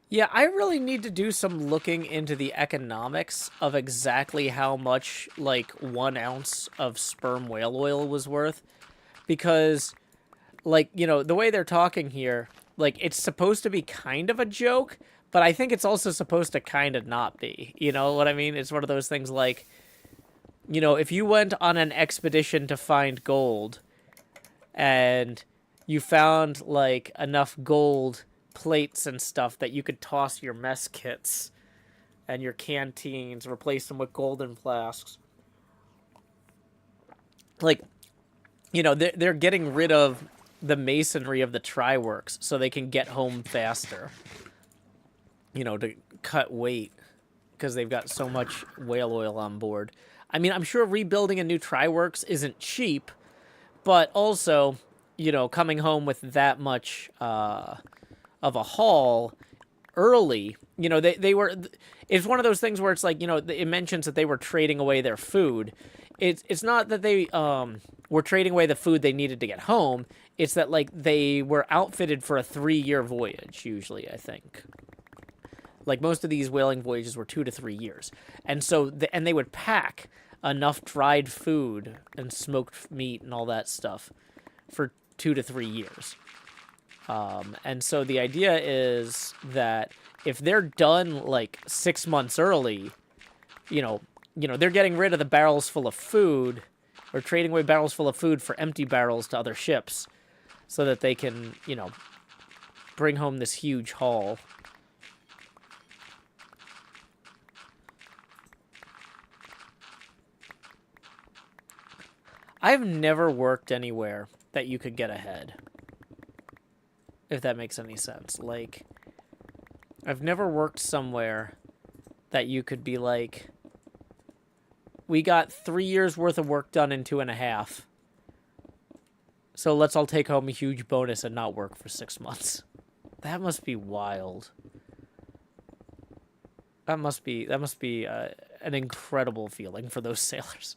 A: Yeah, I really need to do some looking into the economics of exactly how much, like, 1 ounce of sperm whale oil was worth. Because, like, you know, the way they're talking here, like, it's supposed to be kind of a joke, but I think it's also supposed to kind of not be. You know what I mean? It's one of those things like, you know, if you went on an expedition to find gold, and you found, like, enough gold plates and stuff that you could toss your mess kits and your canteens, replace them with golden flasks. Like, you know, they're getting rid of the masonry of the try-works so they can get home faster. You know, to cut weight because they've got so much whale oil on board. I mean, I'm sure rebuilding a new try-works isn't cheap, but also, you know, coming home with that much of a haul early, you know, they were, it's one of those things where it's like, you know, it mentions that they were trading away their food. It's not that they were trading away the food they needed to get home. It's that, like, they were outfitted for a 3-year voyage, usually, I think. Like, most of these whaling voyages were 2 to 3 years. And so, and they would pack enough dried food and smoked meat and all that stuff for 2 to 3 years. And so the idea is that if they're done, like, 6 months early, you know, they're getting rid of the barrels full of food, or trading away barrels full of food for empty barrels to other ships, so that they can, you know, bring home this huge haul. I've never worked anywhere that you could get ahead. If that makes any sense. Like, I've never worked somewhere that you could be like, we got 3 years worth of work done in 2.5. So let's all take home a huge bonus and not work for 6 months. That must be wild. That must be an incredible feeling for those sailors.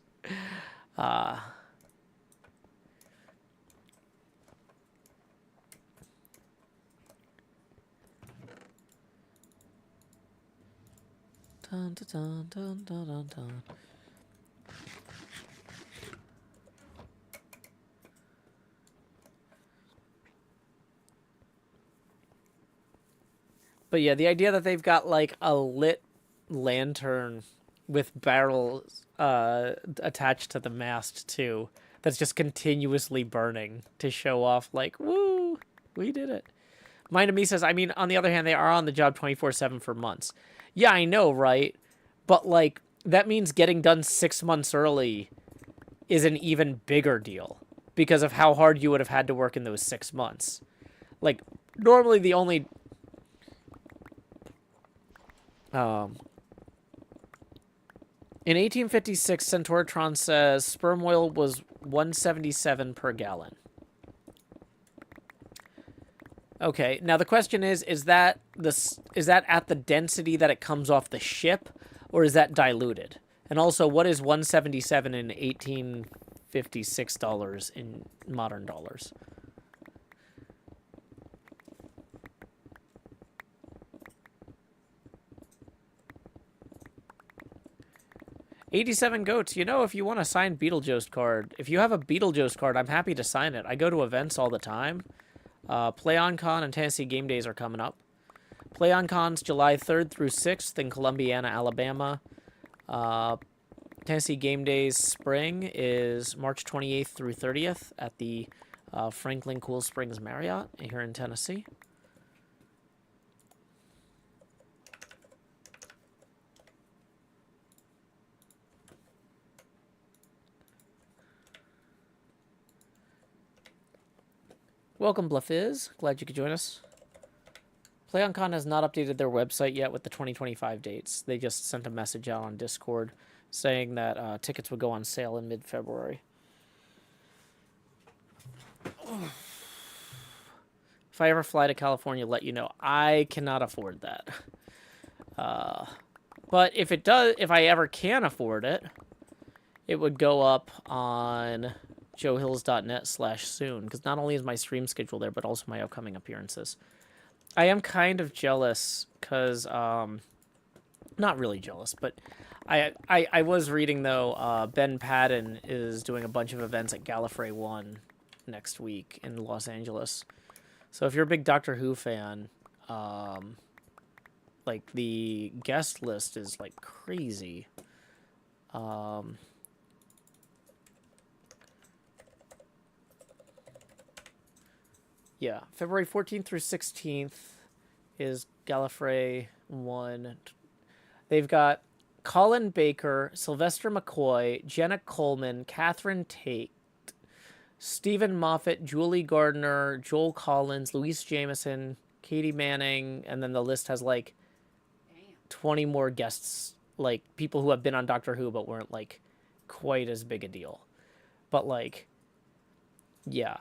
A: Dun, dun, dun, dun, dun, dun. But yeah, the idea that they've got, like, a lit lantern with barrels attached to the mast too. That's just continuously burning to show off, like, woo, we did it. Mind of Me says, I mean, on the other hand, they are on the job 24/7 for months. Yeah, I know, right? But, like, that means getting done 6 months early is an even bigger deal because of how hard you would have had to work in those 6 months. Like, normally the only... in 1856, Centauratron says sperm oil was $1.77 per gallon. Okay, now the question is that at the density that it comes off the ship, or is that diluted? And also, what is $1.77 in 1856 dollars in modern dollars? $87 goats. You know, if you want a signed Beetlejuice card, if you have a Beetlejuice card, I'm happy to sign it. I go to events all the time. PlayOnCon and Tennessee Game Days are coming up. PlayOnCon's July 3rd through 6th in Columbiana, Alabama. Tennessee Game Days spring is March 28th through 30th at the Franklin Cool Springs Marriott here in Tennessee. Welcome, Bluffiz. Glad you could join us. PlayOnCon has not updated their website yet with the 2025 dates. They just sent a message out on Discord saying that tickets would go on sale in mid-February. If I ever fly to California, let you know. I cannot afford that. But if it does, if I ever can afford it, it would go up on joehills.net/soon, because not only is my stream schedule there, but also my upcoming appearances. I am kind of jealous because, not really jealous, but I was reading, though, Ben Patton is doing a bunch of events at Gallifrey 1 next week in Los Angeles. So if you're a big Doctor Who fan, like, the guest list is, like, crazy. Yeah, February 14th through 16th is Gallifrey 1. They've got Colin Baker, Sylvester McCoy, Jenna Coleman, Catherine Tate, Stephen Moffat, Julie Gardner, Joel Collins, Louise Jameson, Katie Manning, and then the list has, like, 20 more guests, like, people who have been on Doctor Who but weren't, like, quite as big a deal. But, like, yeah.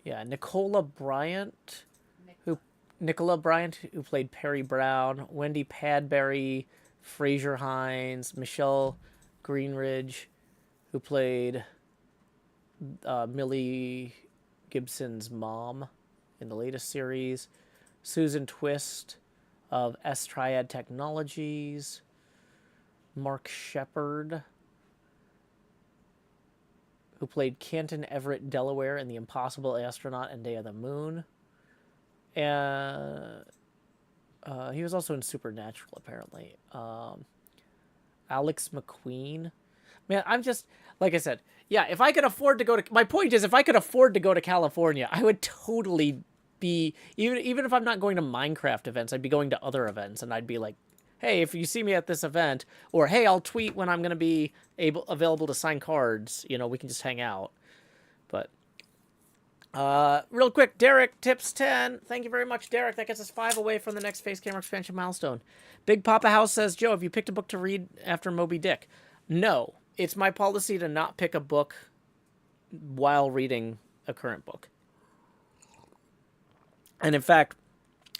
A: Yeah, Nicola Bryant, who played Perry Brown, Wendy Padbury, Fraser Hines, Michelle Greenridge, who played Millie Gibson's mom in the latest series, Susan Twist of S Triad Technologies, Mark Shepard, who played Canton Everett Delaware in The Impossible Astronaut and Day of the Moon. And he was also in Supernatural, apparently. Alex McQueen. Man, I'm just, like I said, yeah, if I could afford to go to, my point is, if I could afford to go to California, I would totally be, even if I'm not going to Minecraft events, I'd be going to other events, and I'd be like, hey, if you see me at this event, or hey, I'll tweet when I'm going to be available to sign cards, you know, we can just hang out. But, real quick, Derek, tips 10. Thank you very much, Derek. That gets us 5 away from the next Face Camera expansion milestone. Big Papa House says, Joe, have you picked a book to read after Moby Dick? No. It's my policy to not pick a book while reading a current book. And in fact,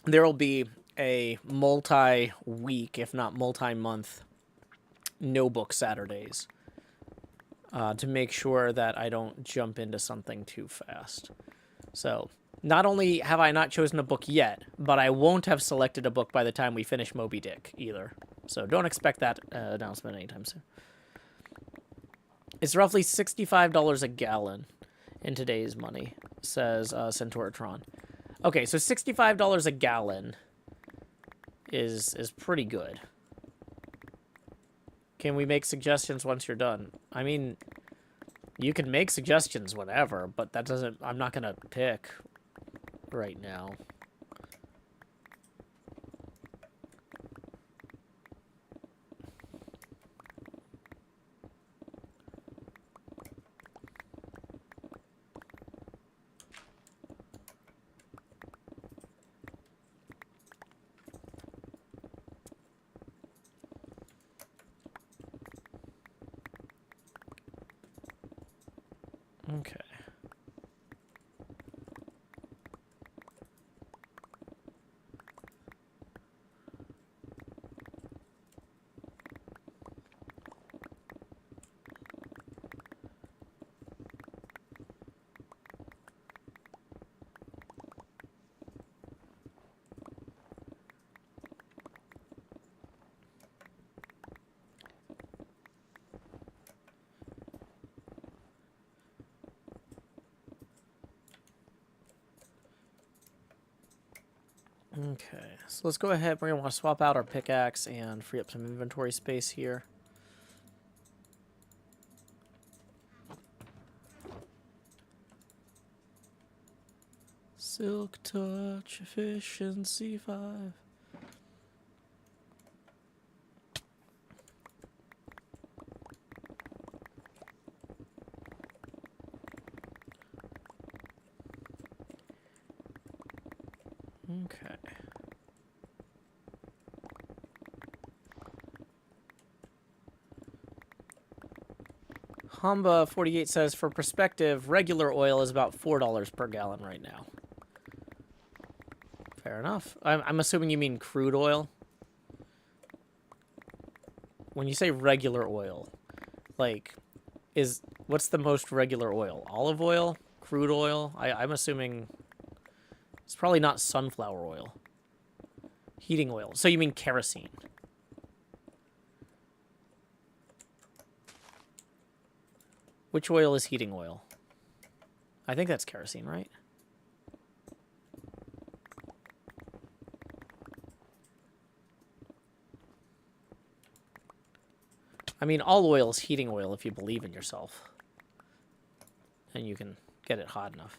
A: there will be a multi-week, if not multi-month, no-book Saturdays to make sure that I don't jump into something too fast. So, not only have I not chosen a book yet, but I won't have selected a book by the time we finish Moby Dick either. So don't expect that announcement anytime soon. It's roughly $65 a gallon. in today's money, says Centauratron. Okay, so $65 a gallon is pretty good. Can we make suggestions once you're done? I mean, you can make suggestions whenever, but that doesn't... I'm not going to pick right now. Okay. Okay, so let's go ahead. We're going to want to swap out our pickaxe and free up some inventory space here. Silk Touch Efficiency 5. Okay. Hamba48 says, for perspective, regular oil is about $4 per gallon right now. Fair enough. I'm assuming you mean crude oil? When you say regular oil, like, what's the most regular oil? Olive oil? Crude oil? I'm assuming it's probably not sunflower oil. Heating oil. So you mean kerosene? Which oil is heating oil? I think that's kerosene, right? I mean, all oil is heating oil if you believe in yourself. And you can get it hot enough.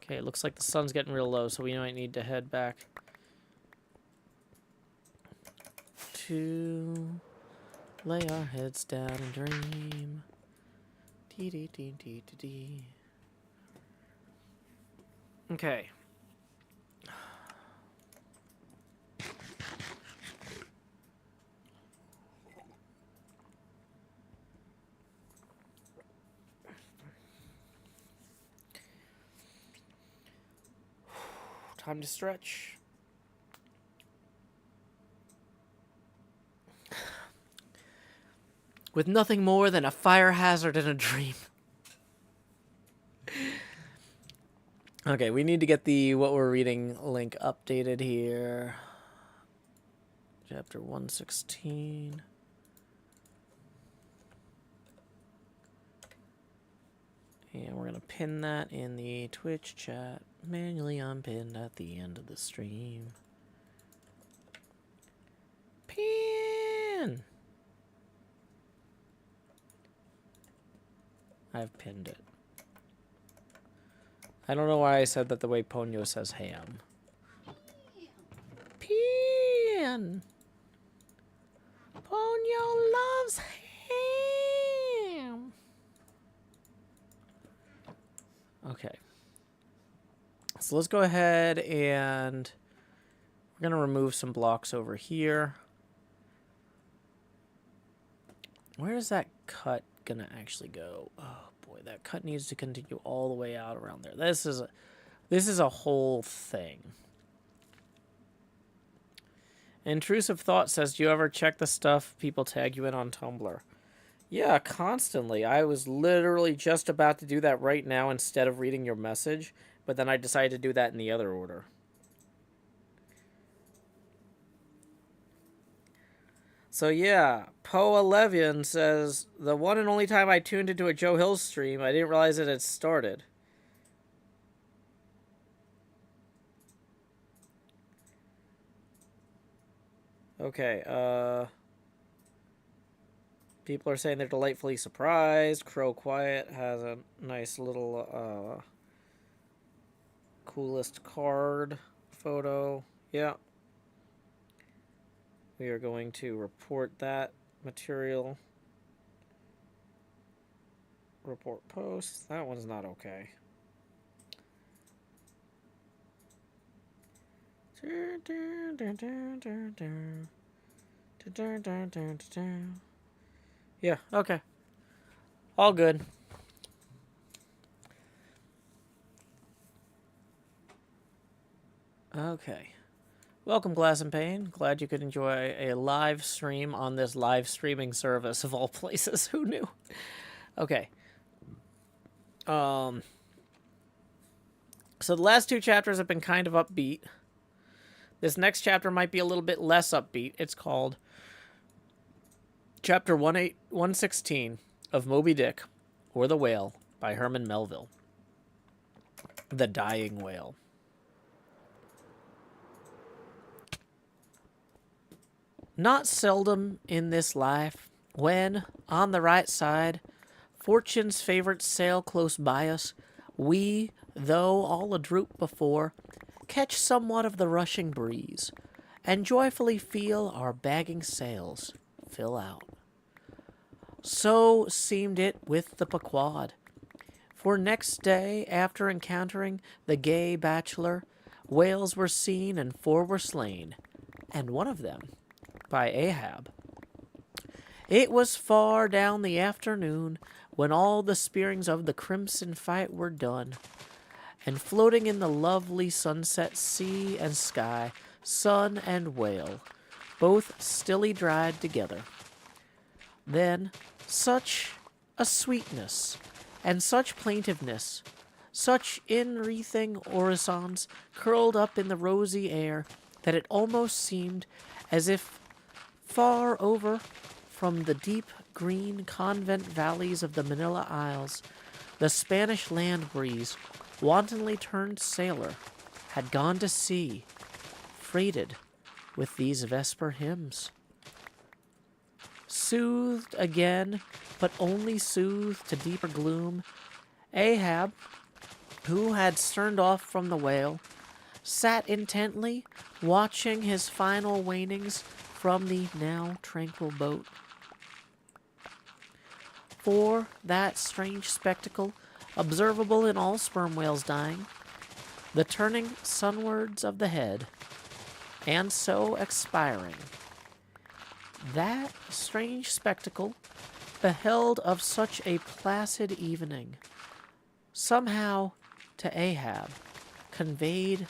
A: Okay, it looks like the sun's getting real low, so we might need to head back to lay our heads down and dream. Dee dee dee dee dee dee. Okay. Time to stretch. With nothing more than a fire hazard in a dream. Okay, we need to get the what we're reading link updated here. Chapter 116. And we're going to pin that in the Twitch chat. Manually unpinned at the end of the stream. Pin! I've pinned it. I don't know why I said that the way Ponyo says ham. Pin! Ponyo loves ham! Okay. So let's go ahead and we're going to remove some blocks over here. Where is that cut going to actually go? Oh boy, that cut needs to continue all the way out around there. This is a whole thing. Intrusive Thought says, do you ever check the stuff people tag you in on Tumblr? Yeah, constantly. I was literally just about to do that right now instead of reading your message, but then I decided to do that in the other order. So yeah, Poa Levian says, the one and only time I tuned into a Joe Hill stream, I didn't realize it had started. Okay, people are saying they're delightfully surprised. Crow Quiet has a nice little, coolest card photo. Yeah. We are going to report that material. Report post. That one's not okay. Yeah, okay. All good. Okay. Welcome, Glass and Pane. Glad you could enjoy a live stream on this live streaming service of all places. Who knew? Okay. So the last two chapters have been kind of upbeat. This next chapter might be a little bit less upbeat. It's called Chapter 116 of Moby Dick, or The Whale, by Herman Melville. The Dying Whale. Not seldom in this life, when, on the right side, fortune's favorites sail close by us, we, though all adroop before, catch somewhat of the rushing breeze, and joyfully feel our bagging sails fill out. So seemed it with the Pequod. For next day, after encountering the gay bachelor, whales were seen and 4 were slain, and one of them by Ahab. It was far down the afternoon when all the spearings of the crimson fight were done, and floating in the lovely sunset sea and sky, sun and whale, both stilly dried together. Then such a sweetness, and such plaintiveness, such enwreathing orisons curled up in the rosy air, that it almost seemed as if far over from the deep green convent valleys of the Manila Isles, the Spanish land breeze, wantonly turned sailor, had gone to sea, freighted with these vesper hymns. Soothed again, but only soothed to deeper gloom, Ahab, who had sterned off from the whale, sat intently watching his final wanings from the now tranquil boat. For that strange spectacle, observable in all sperm whales dying, the turning sunwards of the head, and so expiring, that strange spectacle, beheld of such a placid evening, somehow to Ahab conveyed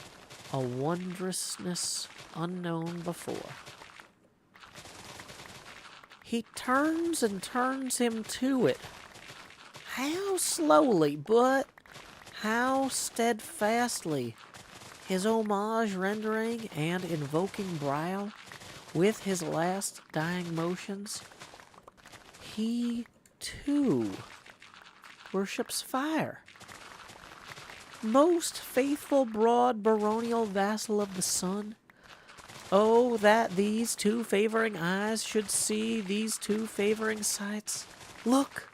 A: a wondrousness unknown before. He turns and turns him to it. How slowly, but how steadfastly, his homage rendering and invoking brow with his last dying motions, he, too, worships fire. Most faithful broad baronial vassal of the sun, oh, that these two favoring eyes should see these two favoring sights. Look!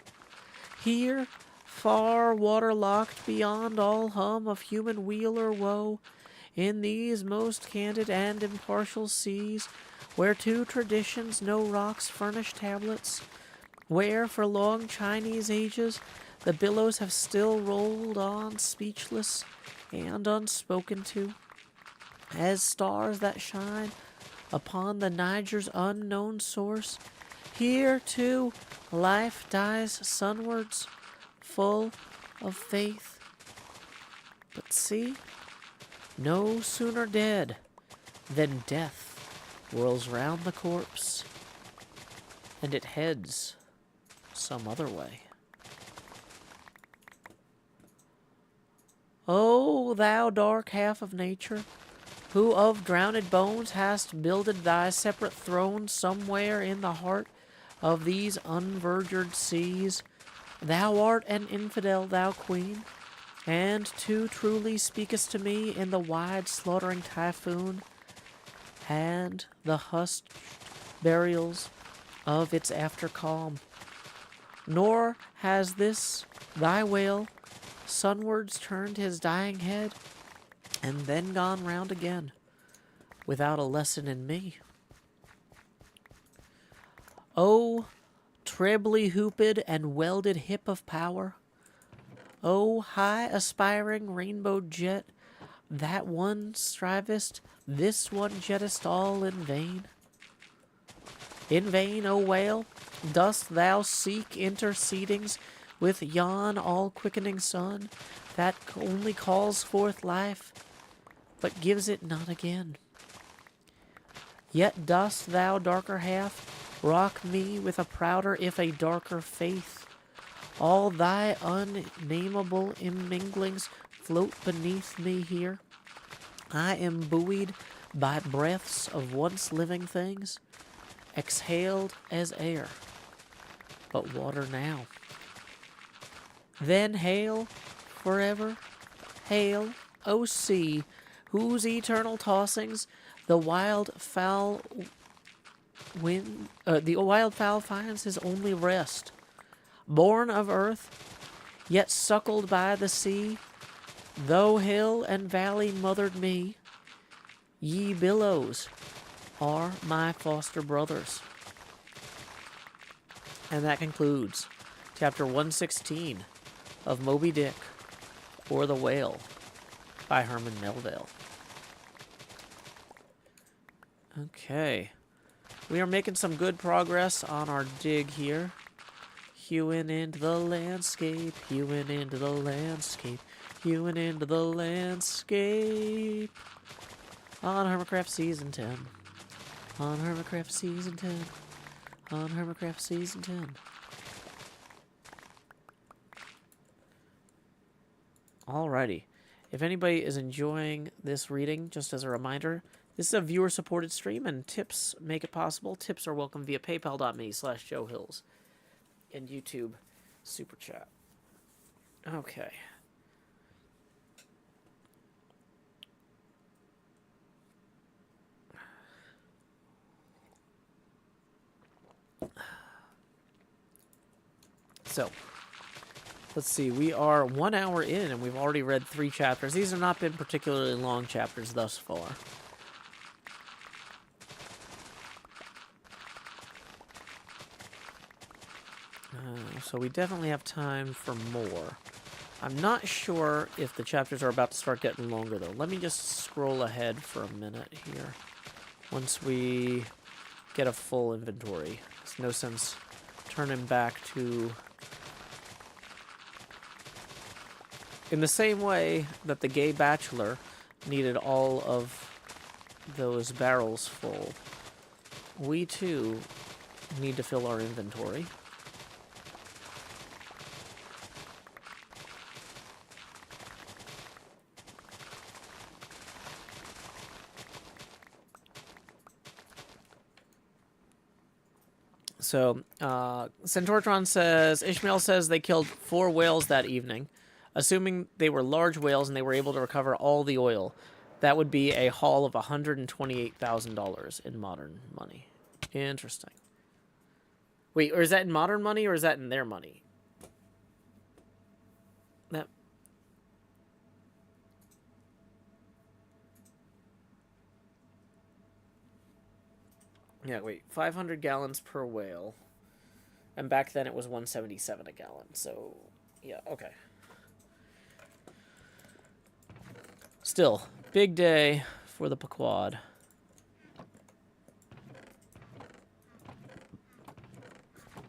A: Here, far waterlocked beyond all hum of human weal or woe, in these most candid and impartial seas, where to traditions no rocks furnish tablets, where for long Chinese ages the billows have still rolled on speechless and unspoken to, as stars that shine upon the Niger's unknown source, here, too, life dies sunwards, full of faith. But see, no sooner dead than death whirls round the corpse, and it heads some other way. O thou dark half of nature, who of drowned bones hast builded thy separate throne somewhere in the heart of these unverdured seas, thou art an infidel, thou queen, and too truly speakest to me in the wide slaughtering typhoon, and the hushed burials of its after calm. Nor has this thy wail sunwards turned his dying head, and then gone round again, without a lesson in me. O trebly hooped and welded hip of power, O high aspiring rainbow jet, that one strivest, this one jettest all in vain. In vain, O whale, dost thou seek intercedings with yon all-quickening sun, that only calls forth life, but gives it not again. Yet dost thou, darker half, rock me with a prouder if a darker faith. All thy unnameable imminglings float beneath me here. I am buoyed by breaths of once living things, exhaled as air, but water now. Then hail forever, hail, O sea, whose eternal tossings the wild fowl finds his only rest. Born of earth, yet suckled by the sea, though hill and valley mothered me, ye billows are my foster brothers. And that concludes chapter 116 of Moby Dick, or The Whale, by Herman Melville. Okay. We are making some good progress on our dig here. Hewing into the landscape, hewing into the landscape, hewing into the landscape. On HermitCraft Season 10. On HermitCraft Season 10. On HermitCraft Season 10. Alrighty. If anybody is enjoying this reading, just as a reminder, this is a viewer-supported stream, and tips make it possible. Tips are welcome via paypal.me/JoeHills and YouTube Super Chat. Okay. So, let's see. We are 1 hour in, and we've already read 3 chapters. These have not been particularly long chapters thus far. So we definitely have time for more. I'm not sure if the chapters are about to start getting longer, though. Let me just scroll ahead for a minute here. Once we get a full inventory. There's no sense turning back to... In the same way that the gay bachelor needed all of those barrels full, we too need to fill our inventory. So, Centortron says, Ishmael says they killed 4 whales that evening. Assuming they were large whales and they were able to recover all the oil, that would be a haul of $128,000 in modern money. Interesting. Wait, or is that in modern money or is that in their money? That... Yeah, wait. 500 gallons per whale. And back then it was $177 a gallon. So, yeah, okay. Still, big day for the Pequod.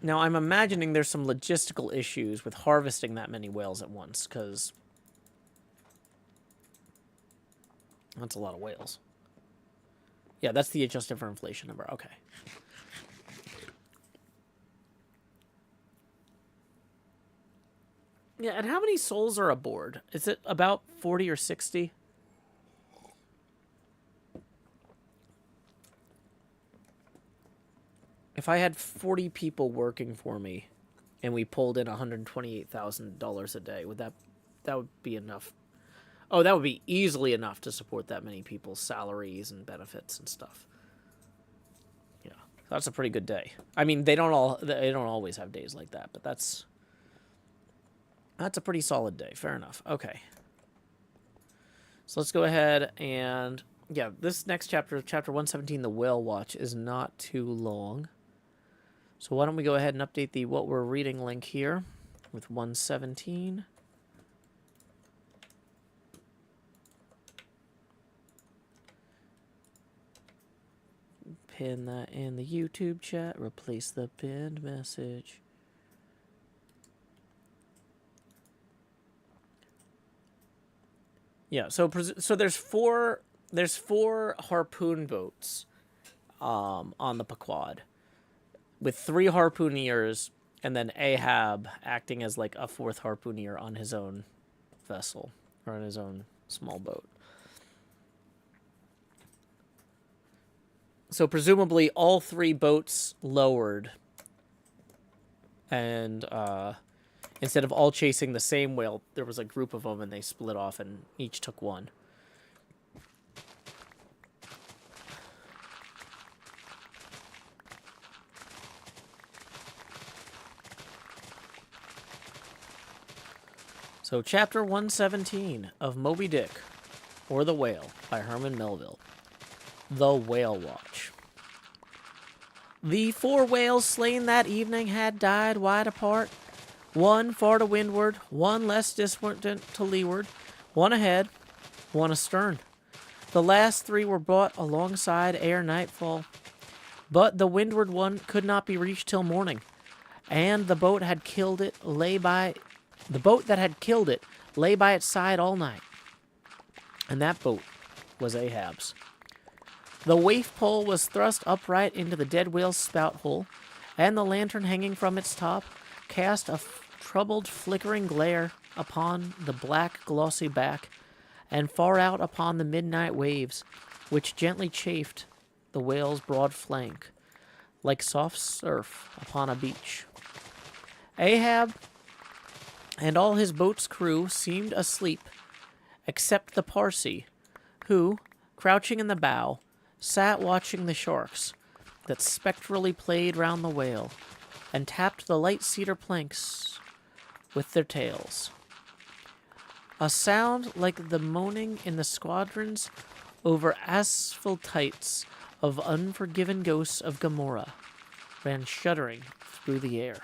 A: Now, I'm imagining there's some logistical issues with harvesting that many whales at once, because that's a lot of whales. Yeah, that's the adjusted for inflation number. Okay. Yeah, and how many souls are aboard? Is it about 40 or 60? If I had 40 people working for me and we pulled in $128,000 a day, that would be enough? Oh, that would be easily enough to support that many people's salaries and benefits and stuff. Yeah, that's a pretty good day. I mean, they don't always have days like that, but that's a pretty solid day. Fair enough. Okay. So let's go ahead and yeah, this next chapter, chapter 117, the Whale Watch, is not too long. So why don't we go ahead and update the what we're reading link here with 117. Pin that in the YouTube chat. Replace the pinned message. Yeah, so there's four harpoon boats on the Pequod, with 3 harpooneers and then Ahab acting as like a 4th harpooneer on his own vessel or on his own small boat. So presumably all 3 boats lowered, and instead of all chasing the same whale, there was a group of them and they split off and each took one. So chapter 117 of Moby Dick, or The Whale, by Herman Melville. The Whale Watch. The 4 whales slain that evening had died wide apart, one far to windward, one less distant to leeward, one ahead, one astern. The last 3 were brought alongside ere nightfall, but the windward one could not be reached till morning, and the boat that had killed it lay by its side all night, and that boat was Ahab's. The waif pole was thrust upright into the dead whale's spout hole, and the lantern hanging from its top cast a troubled, flickering glare upon the black, glossy back, and far out upon the midnight waves, which gently chafed the whale's broad flank, like soft surf upon a beach. Ahab and all his boat's crew seemed asleep, except the Parsee, who, crouching in the bow, sat watching the sharks that spectrally played round the whale and tapped the light cedar planks with their tails. A sound like the moaning in the squadrons over asphaltites of unforgiven ghosts of Gomorrah ran shuddering through the air.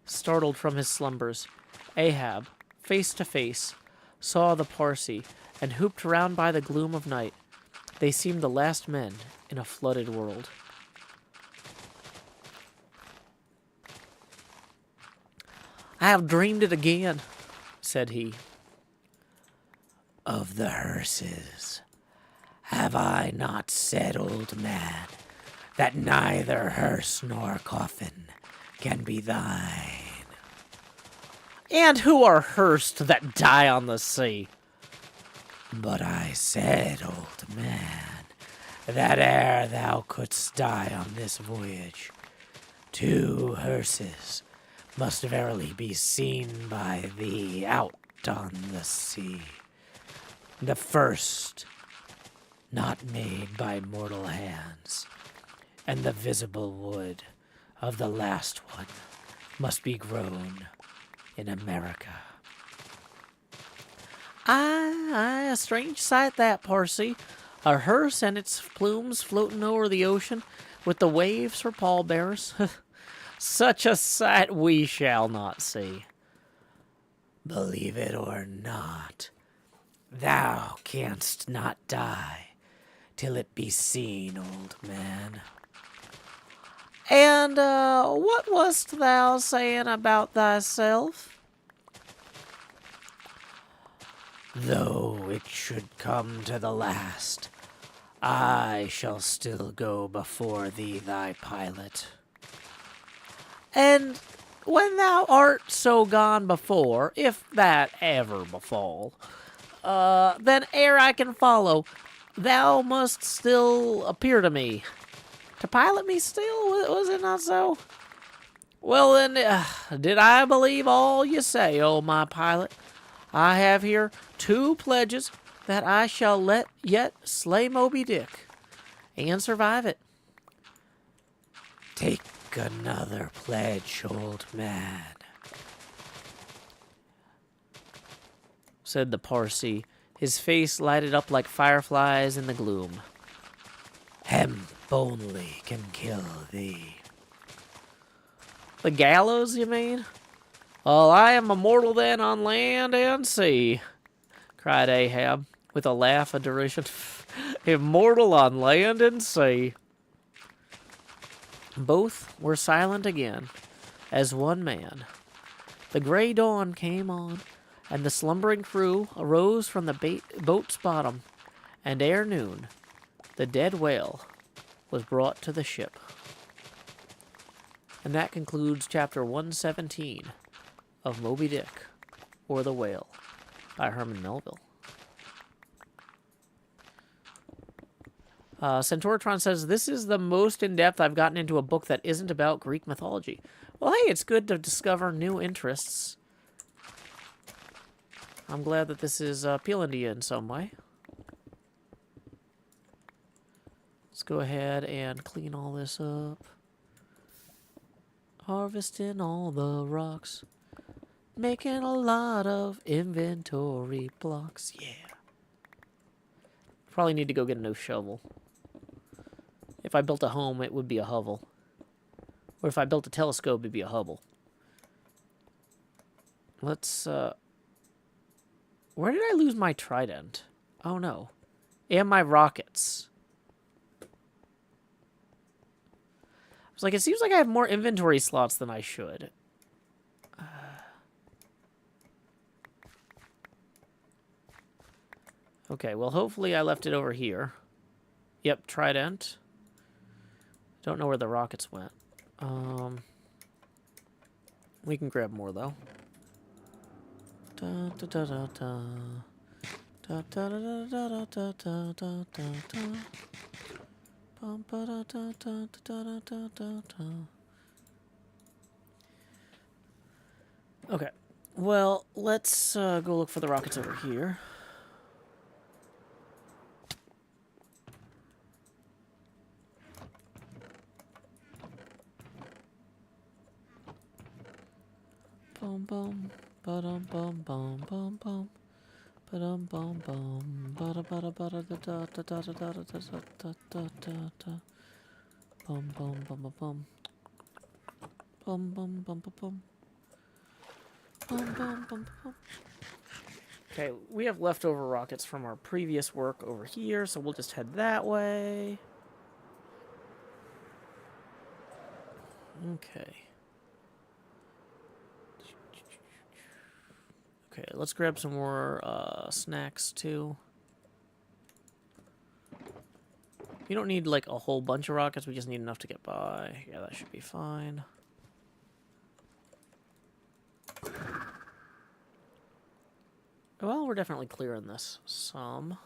A: Startled from his slumbers, Ahab, face to face, saw the Parsee, and hooped round by the gloom of night. They seemed the last men in a flooded world. "I have dreamed it again," said he. "Of the hearses, have I not said, old man, that neither hearse nor coffin can be thine?" "And who are hearsed that die on the sea?" "But I said, old man, that ere thou couldst die on this voyage, 2 hearses must verily be seen by thee out on the sea. The first, not made by mortal hands, and the visible wood of the last one must be grown in America." Aye, a strange sight that, Parsee. A hearse and its plumes floating over the ocean, with the waves for pallbearers. Such a sight we shall not see. "Believe it or not, thou canst not die till it be seen, old man." "And what wast thou saying about thyself?" "Though it should come to the last, I shall still go before thee, thy pilot." "And when thou art so gone before, if that ever befall, then ere I can follow, thou must still appear to me. To pilot me still? Was it not so? Well then, did I believe all you say, oh my pilot? I have here 2 pledges that I shall let yet slay Moby Dick and survive it. Take another pledge, old man, said the Parsee. His face lighted up like fireflies in the gloom. Hemp only can kill thee. The gallows, you mean? Well, I am immortal then on land and sea, cried Ahab, with a laugh of derision. Immortal on land and sea. Both were silent again, as one man. The gray dawn came on, and the slumbering crew arose from the boat's bottom, and ere noon, the dead whale was brought to the ship. And that concludes chapter 117 of Moby Dick, or The Whale, by Herman Melville. Centauratron says, this is the most in-depth I've gotten into a book that isn't about Greek mythology. Well, hey, it's good to discover new interests. I'm glad that this is appealing to you in some way. Let's go ahead and clean all this up. Harvesting all the rocks. Making a lot of inventory blocks. Yeah. Probably need to go get a new shovel. If I built a home, it would be a hovel. Or if I built a telescope, it'd be a Hubble. Let's, where did I lose my trident? Oh, no. And my rockets. I was like, it seems like I have more inventory slots than I should. Okay, well, hopefully I left it over here. Yep, trident. Don't know where the rockets went. We can grab more, though. Da da da da da. Da da da da da da da da da da. Bum ba da da da da da da da da. Okay. Well, let's go look for the rockets over here. Bum bum ba dum bum bum bum bum ba dum bum bum ba da ba da ba da da da da da da da da da da da da bum bum bum bum bum bum bum bum bum bum bum bum bum. Okay, we have leftover rockets from our previous work over here, so we'll just head that way. Okay. Okay, let's grab some more snacks, too. We don't need, like, a whole bunch of rockets. We just need enough to get by. Yeah, that should be fine. Well, we're definitely clearing this some.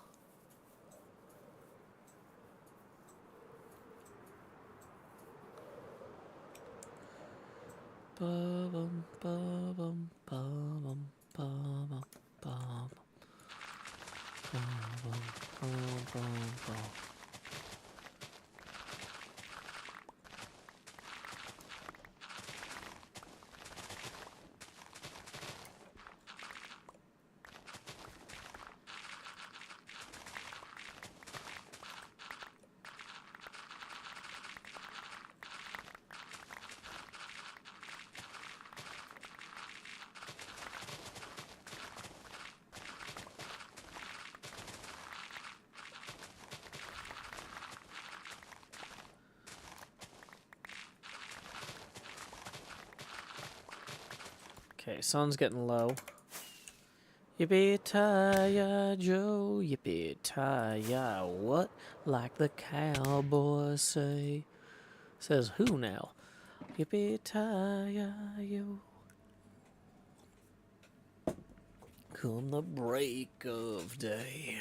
A: Ba-bum, ba-bum, ba-bum, ba-bum, ba-bum. Ba-bum, ba-bum, ba-bum. Okay, sun's getting low. Yippee-ti-ya, Joe, yippee-ti-ya, what? Like the cowboys say. Says who now? Yippee-ki-yo. Come the break of day.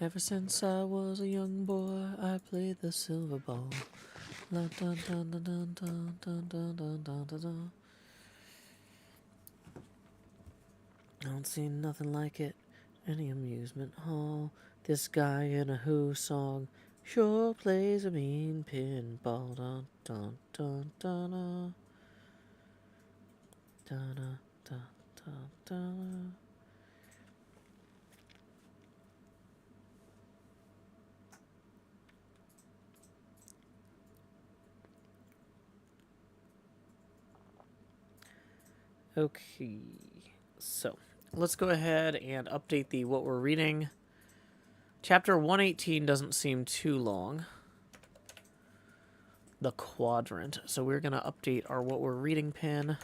A: Ever since I was a young boy, I played the silver ball. La dun dun dun dun dun dun dun dun dun dun dun. I don't see nothing like it. Any amusement hall. This guy in a Who song sure plays a mean pinball. Dun dun dun dun dun dun dun dun dun dun. Okay, so let's go ahead and update the what we're reading. Chapter 118 doesn't seem too long. The quadrant. So we're going to update our what we're reading pin.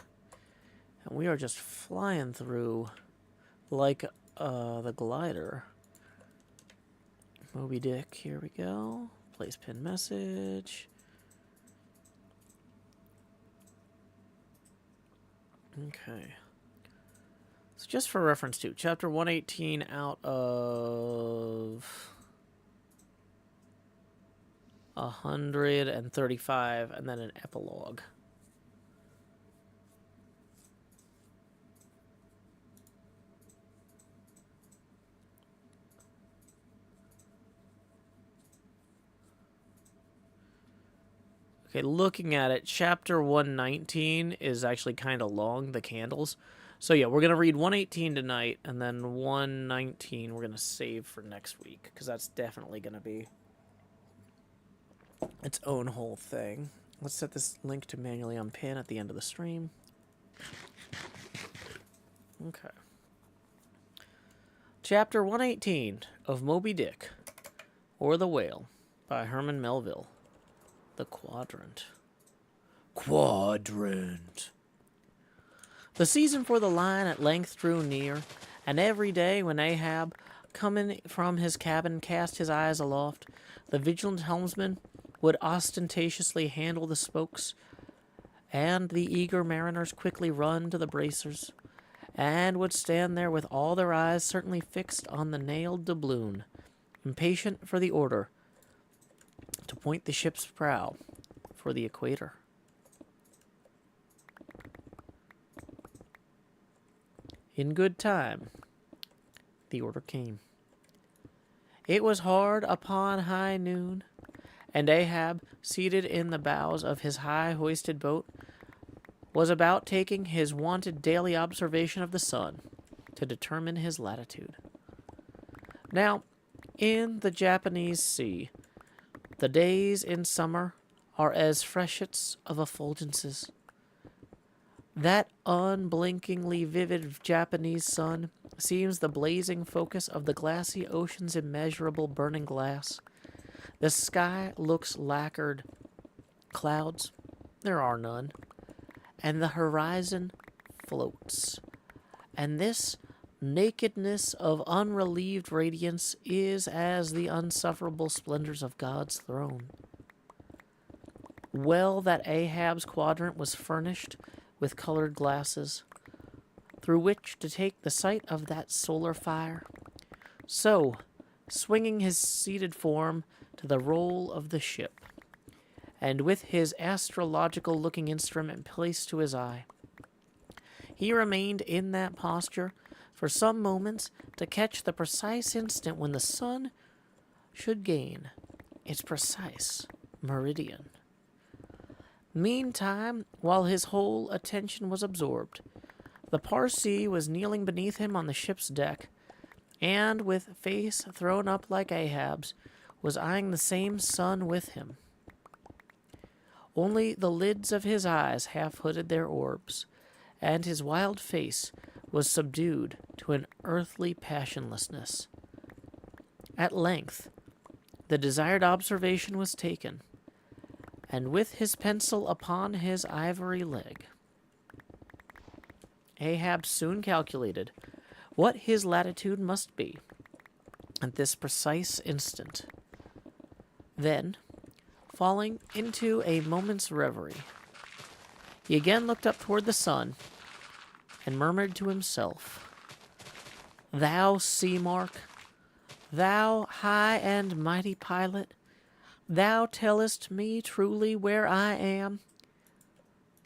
A: And we are just flying through like the glider. Moby Dick, here we go. Place pin message. Okay. So just for reference too, chapter 118 out of 135, and then an epilogue. Okay, looking at it, chapter 119 is actually kind of long, the candles. So yeah, we're going to read 118 tonight, and then 119 we're going to save for next week, because that's definitely going to be its own whole thing. Let's set this link to manually unpin at the end of the stream. Okay. Chapter 118 of Moby Dick, or the Whale, by Herman Melville. The Quadrant. Quadrant. The season for the line at length drew near, and every day when Ahab, coming from his cabin, cast his eyes aloft, the vigilant helmsman would ostentatiously handle the spokes, and the eager mariners quickly run to the bracers, and would stand there with all their eyes certainly fixed on the nailed doubloon, impatient for the order to point the ship's prow for the equator. In good time, the order came. It was hard upon high noon, and Ahab, seated in the bows of his high-hoisted boat, was about taking his wonted daily observation of the sun to determine his latitude. Now, in the Japanese Sea, the days in summer are as freshets of effulgences. That unblinkingly vivid Japanese sun seems the blazing focus of the glassy ocean's immeasurable burning glass. The sky looks lacquered. Clouds, there are none. And the horizon floats. And this nakedness of unrelieved radiance is as the unsufferable splendors of God's throne. Well that Ahab's quadrant was furnished with colored glasses, through which to take the sight of that solar fire. So, swinging his seated form to the roll of the ship, and with his astrological-looking instrument placed to his eye, he remained in that posture for some moments to catch the precise instant when the sun should gain its precise meridian. Meantime, while his whole attention was absorbed, the Parsee was kneeling beneath him on the ship's deck, and with face thrown up like Ahab's, was eyeing the same sun with him. Only the lids of his eyes half hooded their orbs, and his wild face was subdued to an earthly passionlessness. At length, the desired observation was taken, and with his pencil upon his ivory leg, Ahab soon calculated what his latitude must be. at this precise instant. Then, falling into a moment's reverie, he again looked up toward the sun and murmured to himself, "Thou sea mark, thou high and mighty pilot, thou tellest me truly where I am,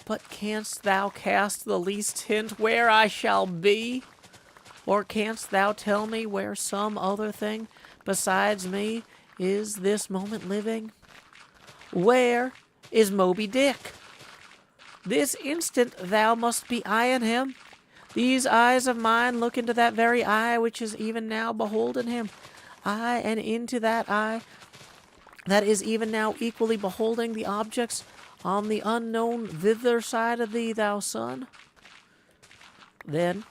A: but canst thou cast the least hint where I shall be? Or canst thou tell me where some other thing besides me is this moment living? Where is Moby Dick? This instant thou must be eyeing him. These eyes of mine look into that very eye which is even now beholding him. Aye, and into that eye that is even now equally beholding the objects on the unknown thither side of thee, thou sun." Then,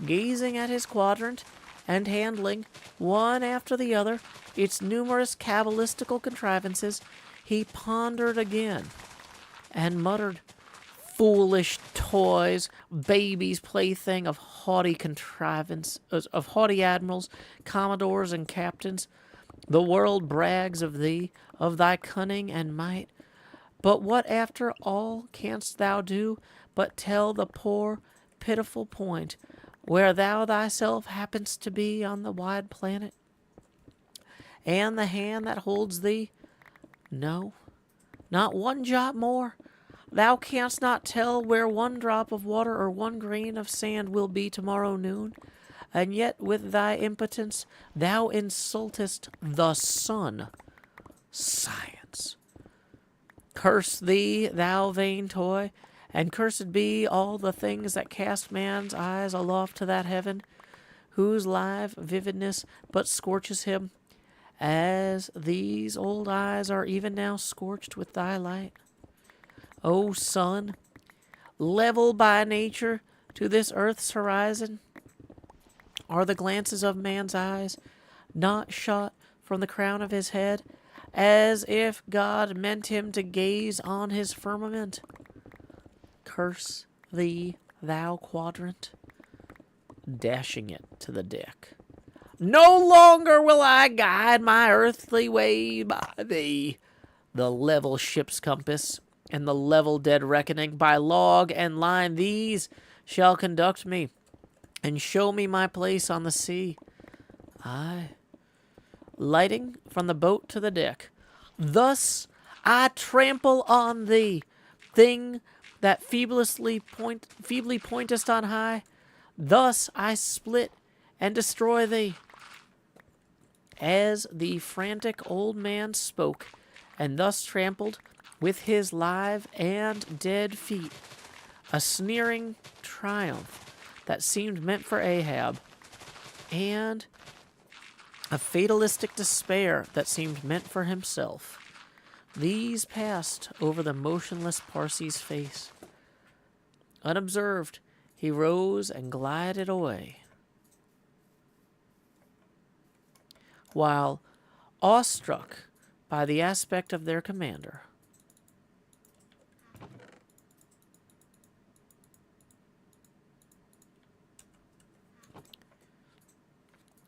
A: gazing at his quadrant, and handling, one after the other, its numerous cabalistical contrivances, he pondered again, and muttered, "Foolish toys, baby's plaything of haughty contrivance, of haughty admirals, commodores, and captains. The world brags of thee, of thy cunning and might. But what after all canst thou do but tell the poor, pitiful point where thou thyself happenst to be on the wide planet? And the hand that holds thee? No, not one jot more. Thou canst not tell where one drop of water or one grain of sand will be tomorrow noon, and yet with thy impotence thou insultest the sun, science. Curse thee, thou vain toy, and cursed be all the things that cast man's eyes aloft to that heaven, whose live vividness but scorches him, as these old eyes are even now scorched with thy light. O sun, level by nature to this earth's horizon, are the glances of man's eyes not shot from the crown of his head, as if God meant him to gaze on his firmament? Curse thee, thou quadrant," dashing it to the deck. "No longer will I guide my earthly way by thee. The level ship's compass and the level dead reckoning by log and line, these shall conduct me and show me my place on the sea. Aye, lighting from the boat to the deck, thus I trample on thee, thing that feebly pointest on high. Thus I split and destroy thee." As the frantic old man spoke, and thus trampled with his live and dead feet, a sneering triumph that seemed meant for Ahab, and a fatalistic despair that seemed meant for himself, these passed over the motionless Parsi's face. Unobserved, he rose and glided away, while, awestruck by the aspect of their commander,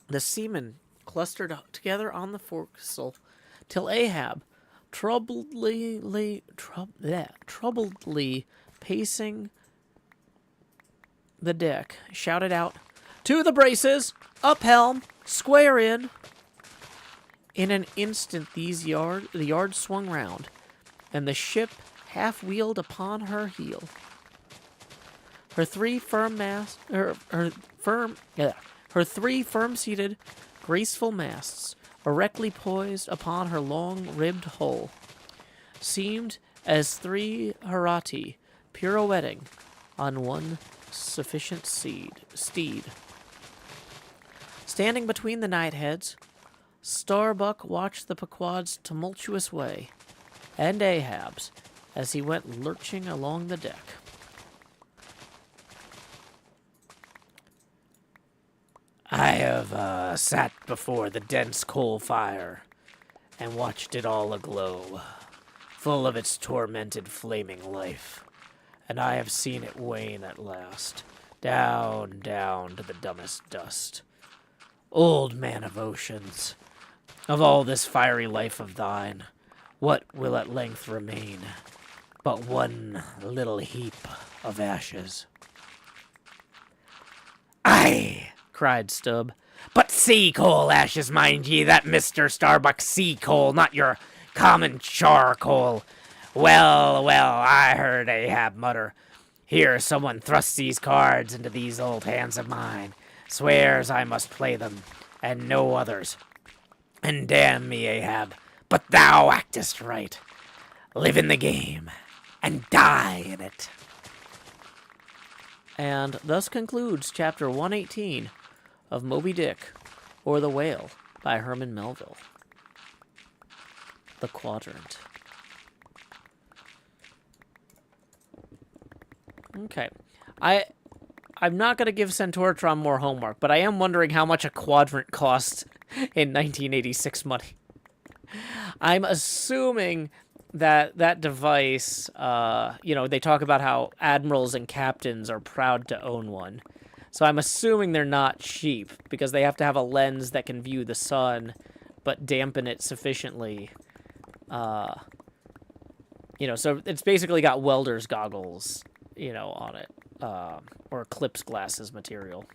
A: the seamen clustered together on the forecastle, till Ahab, troubledly pacing the deck, shouted out, "To the braces! Up helm! Square in!" In an instant the yard swung round, and the ship half-wheeled upon her heel. Her three firm-seated, graceful masts, erectly poised upon her long-ribbed hull, seemed as three Herati pirouetting on one sufficient steed. Standing between the knightheads, Starbuck watched the Pequod's tumultuous way, and Ahab's, as he went lurching along the deck. "I have sat before the dense coal fire and watched it all aglow, full of its tormented flaming life, and I have seen it wane at last, down to the dumbest dust. Old man of oceans, of all this fiery life of thine, what will at length remain but one little heap of ashes? Aye, cried Stubb, but sea coal ashes, mind ye, that Mr. Starbuck sea coal, not your common charcoal. Well, well, I heard Ahab mutter, here someone thrusts these cards into these old hands of mine, swears I must play them, and no others. And damn me, Ahab, but thou actest right. Live in the game, and die in it. And thus concludes Chapter 118 of Moby Dick, or The Whale, by Herman Melville. The Quadrant. Okay. I'm not going to give Centauratron more homework, but I am wondering how much a quadrant cost in 1986 money. I'm assuming that device, they talk about how admirals and captains are proud to own one. So I'm assuming they're not cheap, because they have to have a lens that can view the sun, but dampen it sufficiently. So it's basically got welder's goggles, on it. Or eclipse glasses material.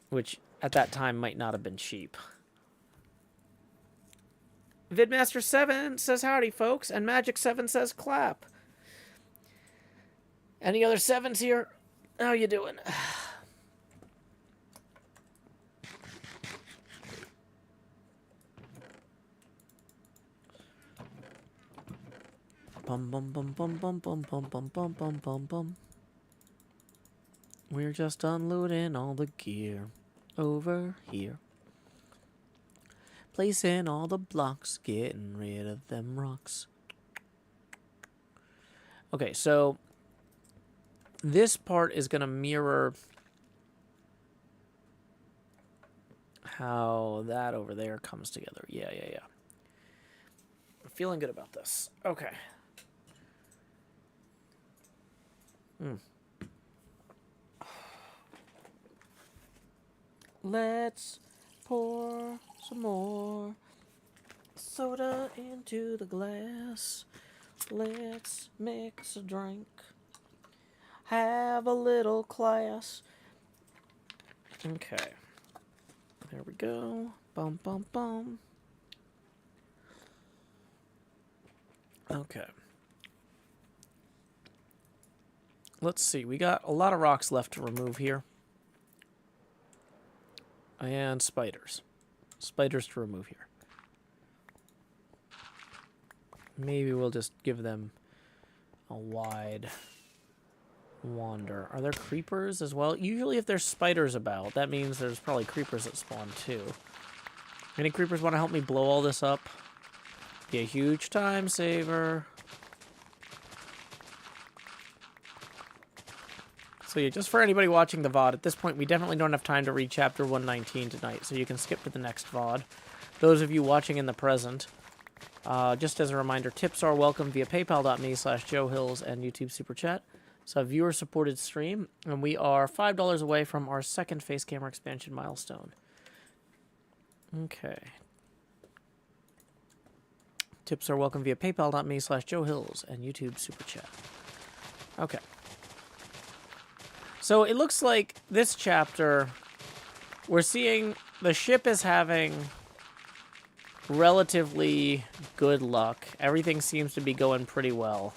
A: Which, at that time, might not have been cheap. Vidmaster7 says howdy, folks, and Magic7 says clap. Any other 7s here? How you doing? Bum bum bum bum bum bum bum bum bum bum bum bum. We're just unloading all the gear over here. Placing all the blocks, getting rid of them rocks. Okay, so this part is going to mirror how that over there comes together. Yeah. I'm feeling good about this. Okay. Let's pour some more soda into the glass. Let's mix a drink. Have a little class. Okay. There we go. Bum, bum, bum. Okay. Let's see. We got a lot of rocks left to remove here. And spiders. Spiders to remove here. Maybe we'll just give them a wide wander. Are there creepers as well? Usually if there's spiders about, that means there's probably creepers that spawn too. Any creepers want to help me blow all this up? Be a huge time saver. So yeah, just for anybody watching the VOD, at this point we definitely don't have time to read Chapter 119 tonight, so you can skip to the next VOD. Those of you watching in the present, just as a reminder, tips are welcome via paypal.me/JoeHills and YouTube Super Chat. It's a viewer-supported stream, and we are $5 away from our second face camera expansion milestone. Okay. Tips are welcome via paypal.me/JoeHills and YouTube Super Chat. Okay. So it looks like this chapter, we're seeing the ship is having relatively good luck. Everything seems to be going pretty well.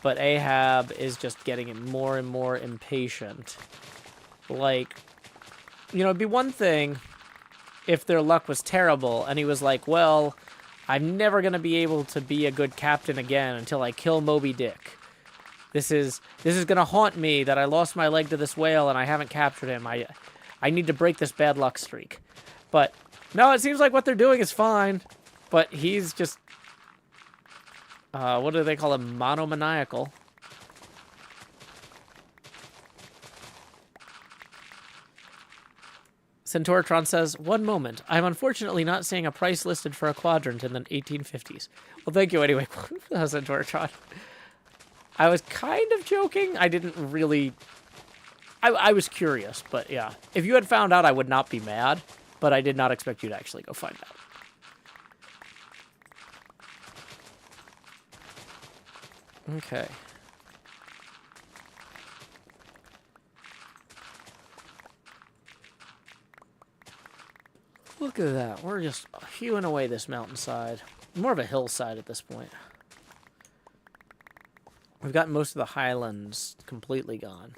A: But Ahab is just getting more and more impatient. Like, it'd be one thing if their luck was terrible, and he was like, well, I'm never going to be able to be a good captain again until I kill Moby Dick. This is going to haunt me that I lost my leg to this whale and I haven't captured him. I need to break this bad luck streak. But no, it seems like what they're doing is fine. But he's just, what do they call him? Monomaniacal. Centauratron says, one moment. I'm unfortunately not seeing a price listed for a quadrant in the 1850s. Well, thank you anyway, Centauratron. I was kind of joking. I didn't really I was curious, but yeah. If you had found out, I would not be mad, but I did not expect you to actually go find out. Okay. Look at that. We're just hewing away this mountainside. More of a hillside at this point. We've got most of the highlands completely gone.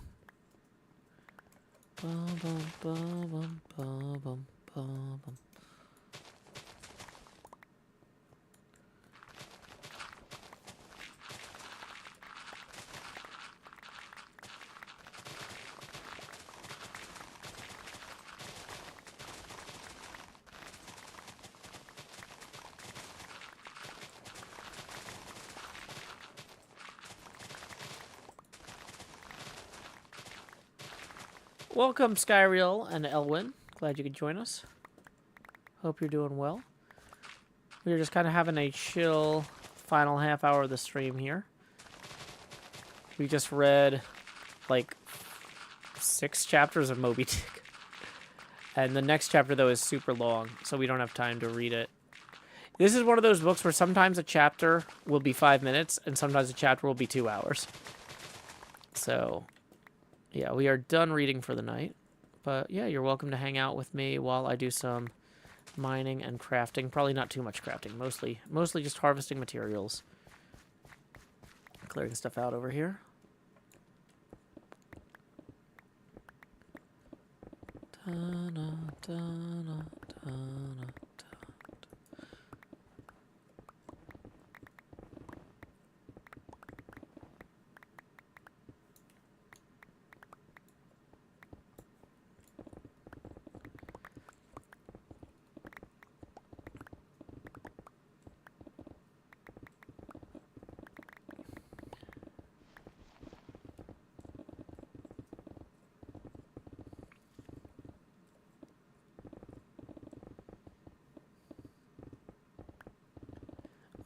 A: Welcome, Skyreal and Elwyn. Glad you could join us. Hope you're doing well. We're just kind of having a chill final half hour of the stream here. We just read like 6 chapters of Moby Dick. And the next chapter, though, is super long, so we don't have time to read it. This is one of those books where sometimes a chapter will be 5 minutes, and sometimes a chapter will be 2 hours. So, yeah, we are done reading for the night. But, yeah, you're welcome to hang out with me while I do some mining and crafting. Probably not too much crafting. Mostly just harvesting materials. Clearing stuff out over here.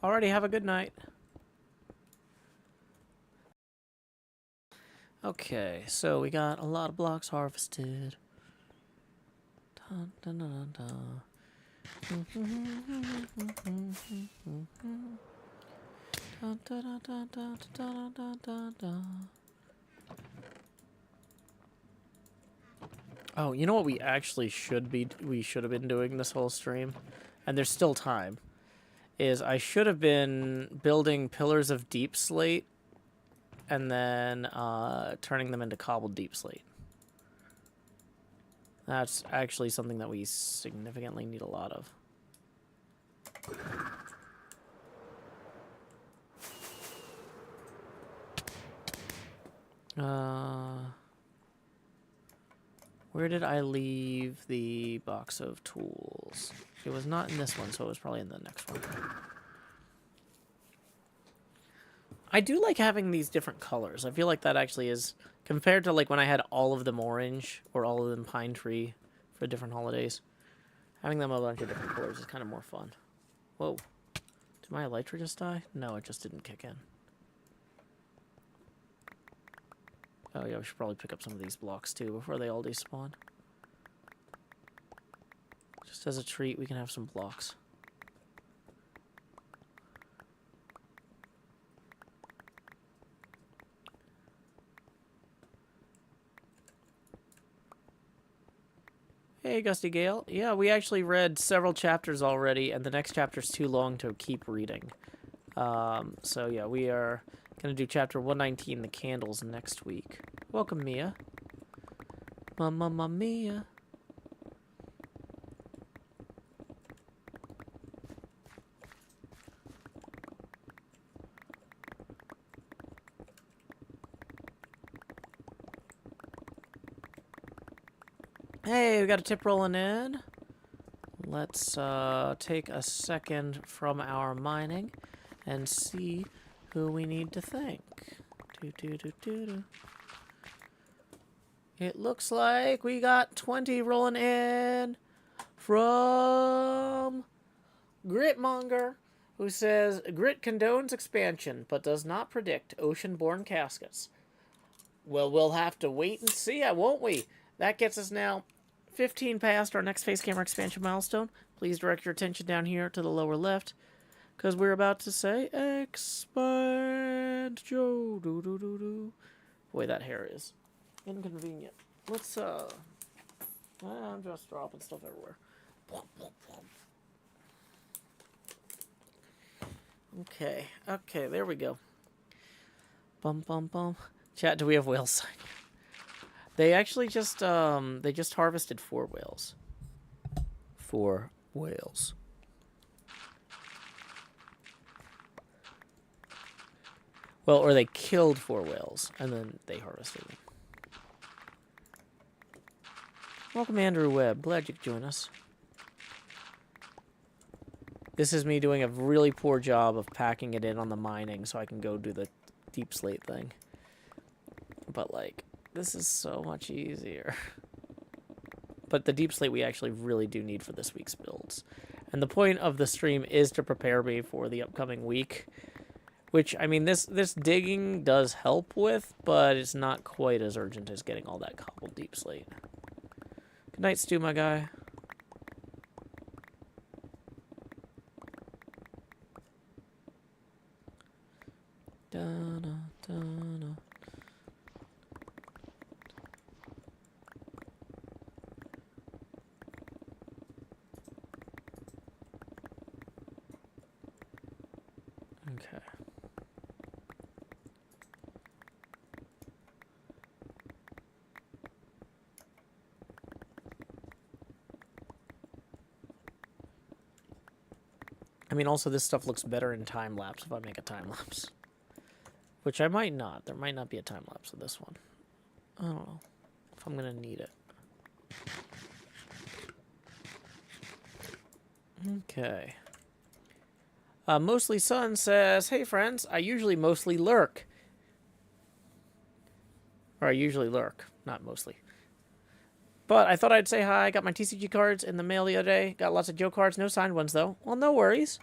A: Alrighty, have a good night. Okay, so we got a lot of blocks harvested. Dun, dun, dun, dun, dun. Oh, you know what we actually should have been doing this whole stream, and there's still time, is I should have been building pillars of deep slate and then turning them into cobbled deep slate. That's actually something that we significantly need a lot of. Where did I leave the box of tools? It was not in this one, so it was probably in the next one. I do like having these different colors. I feel like that actually is, compared to like when I had all of them orange or all of them pine tree for different holidays, having them a bunch of different colors is kind of more fun. Whoa. Did my elytra just die? No, it just didn't kick in. Oh yeah, we should probably pick up some of these blocks too before they all despawn. Just as a treat, we can have some blocks. Hey, Gusty Gale. Yeah, we actually read several chapters already, and the next chapter's too long to keep reading. So yeah, we are going to do chapter 119, The Candles, next week. Welcome, Mia. Mamma Mia. Hey, we got a tip rolling in. Let's take a second from our mining and see who we need to thank. It looks like we got 20 rolling in from Gritmonger, who says, Grit condones expansion, but does not predict ocean-borne caskets. Well, we'll have to wait and see, won't we? That gets us now 15 past our next face camera expansion milestone. Please direct your attention down here to the lower left, because we're about to say expand Joe. Do do do do. Boy, that hair is inconvenient. Let's I'm just dropping stuff everywhere. Okay, okay, there we go. Bum bum bum. Chat, do we have whale sign? They actually just they just harvested 4 whales. 4 whales. Well, or they killed 4 whales and then they harvested them. Welcome, Andrew Webb. Glad you could join us. This is me doing a really poor job of packing it in on the mining so I can go do the deep slate thing. But, like, this is so much easier. But the deep slate we actually really do need for this week's builds. And the point of the stream is to prepare me for the upcoming week. Which, I mean, this digging does help with, but it's not quite as urgent as getting all that cobbled deep slate. Good night, Stu, my guy. Da-da, da-da. Okay. I mean, also this stuff looks better in time-lapse if I make a time-lapse. Which I might not. There might not be a time-lapse of this one. I don't know if I'm going to need it. Okay. Mostly Sun says, hey friends, I usually mostly lurk. Or I usually lurk, not mostly. But I thought I'd say hi. I got my TCG cards in the mail the other day. Got lots of Joe cards, no signed ones though. Well, no worries.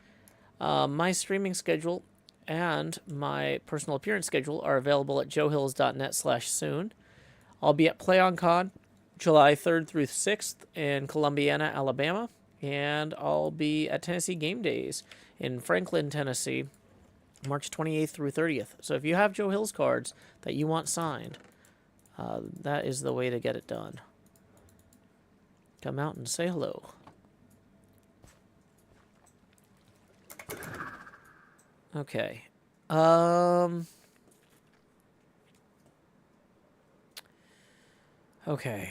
A: My streaming schedule and my personal appearance schedule are available at joehills.net/soon. I'll be at PlayOnCon July 3rd through 6th in Columbiana, Alabama. And I'll be at Tennessee Game Days in Franklin, Tennessee, March 28th through 30th. So if you have Joe Hills cards that you want signed, that is the way to get it done. Come out and say hello. Okay. Okay.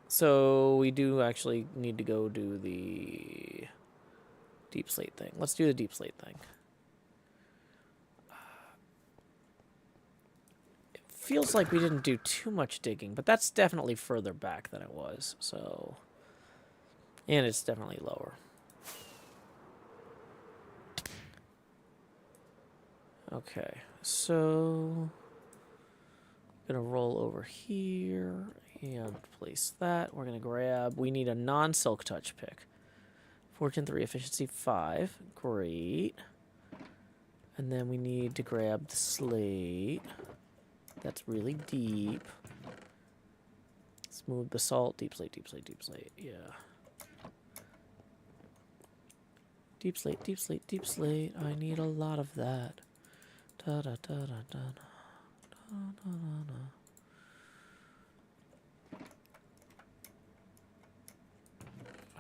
A: So we do actually need to go do the deep slate thing. Let's do the deep slate thing. It feels like we didn't do too much digging, but that's definitely further back than it was. So, and it's definitely lower. Okay, so gonna roll over here and place that. We're gonna grab, we need a non-silk touch pick. Fortune 3, efficiency 5. Great. And then we need to grab the slate. That's really deep. Smooth basalt, deep slate, deep slate, deep slate. Yeah. Deep slate, deep slate, deep slate. I need a lot of that. Da da da da da da da da da.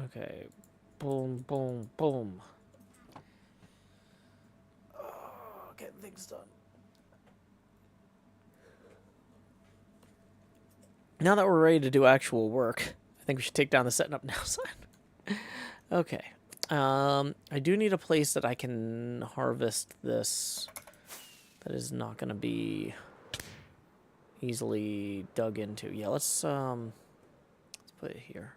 A: Okay. Boom, boom, boom. Oh, getting things done. Now that we're ready to do actual work, I think we should take down the setting up now sign. Okay. I do need a place that I can harvest this that is not going to be easily dug into. Yeah, let's put it here.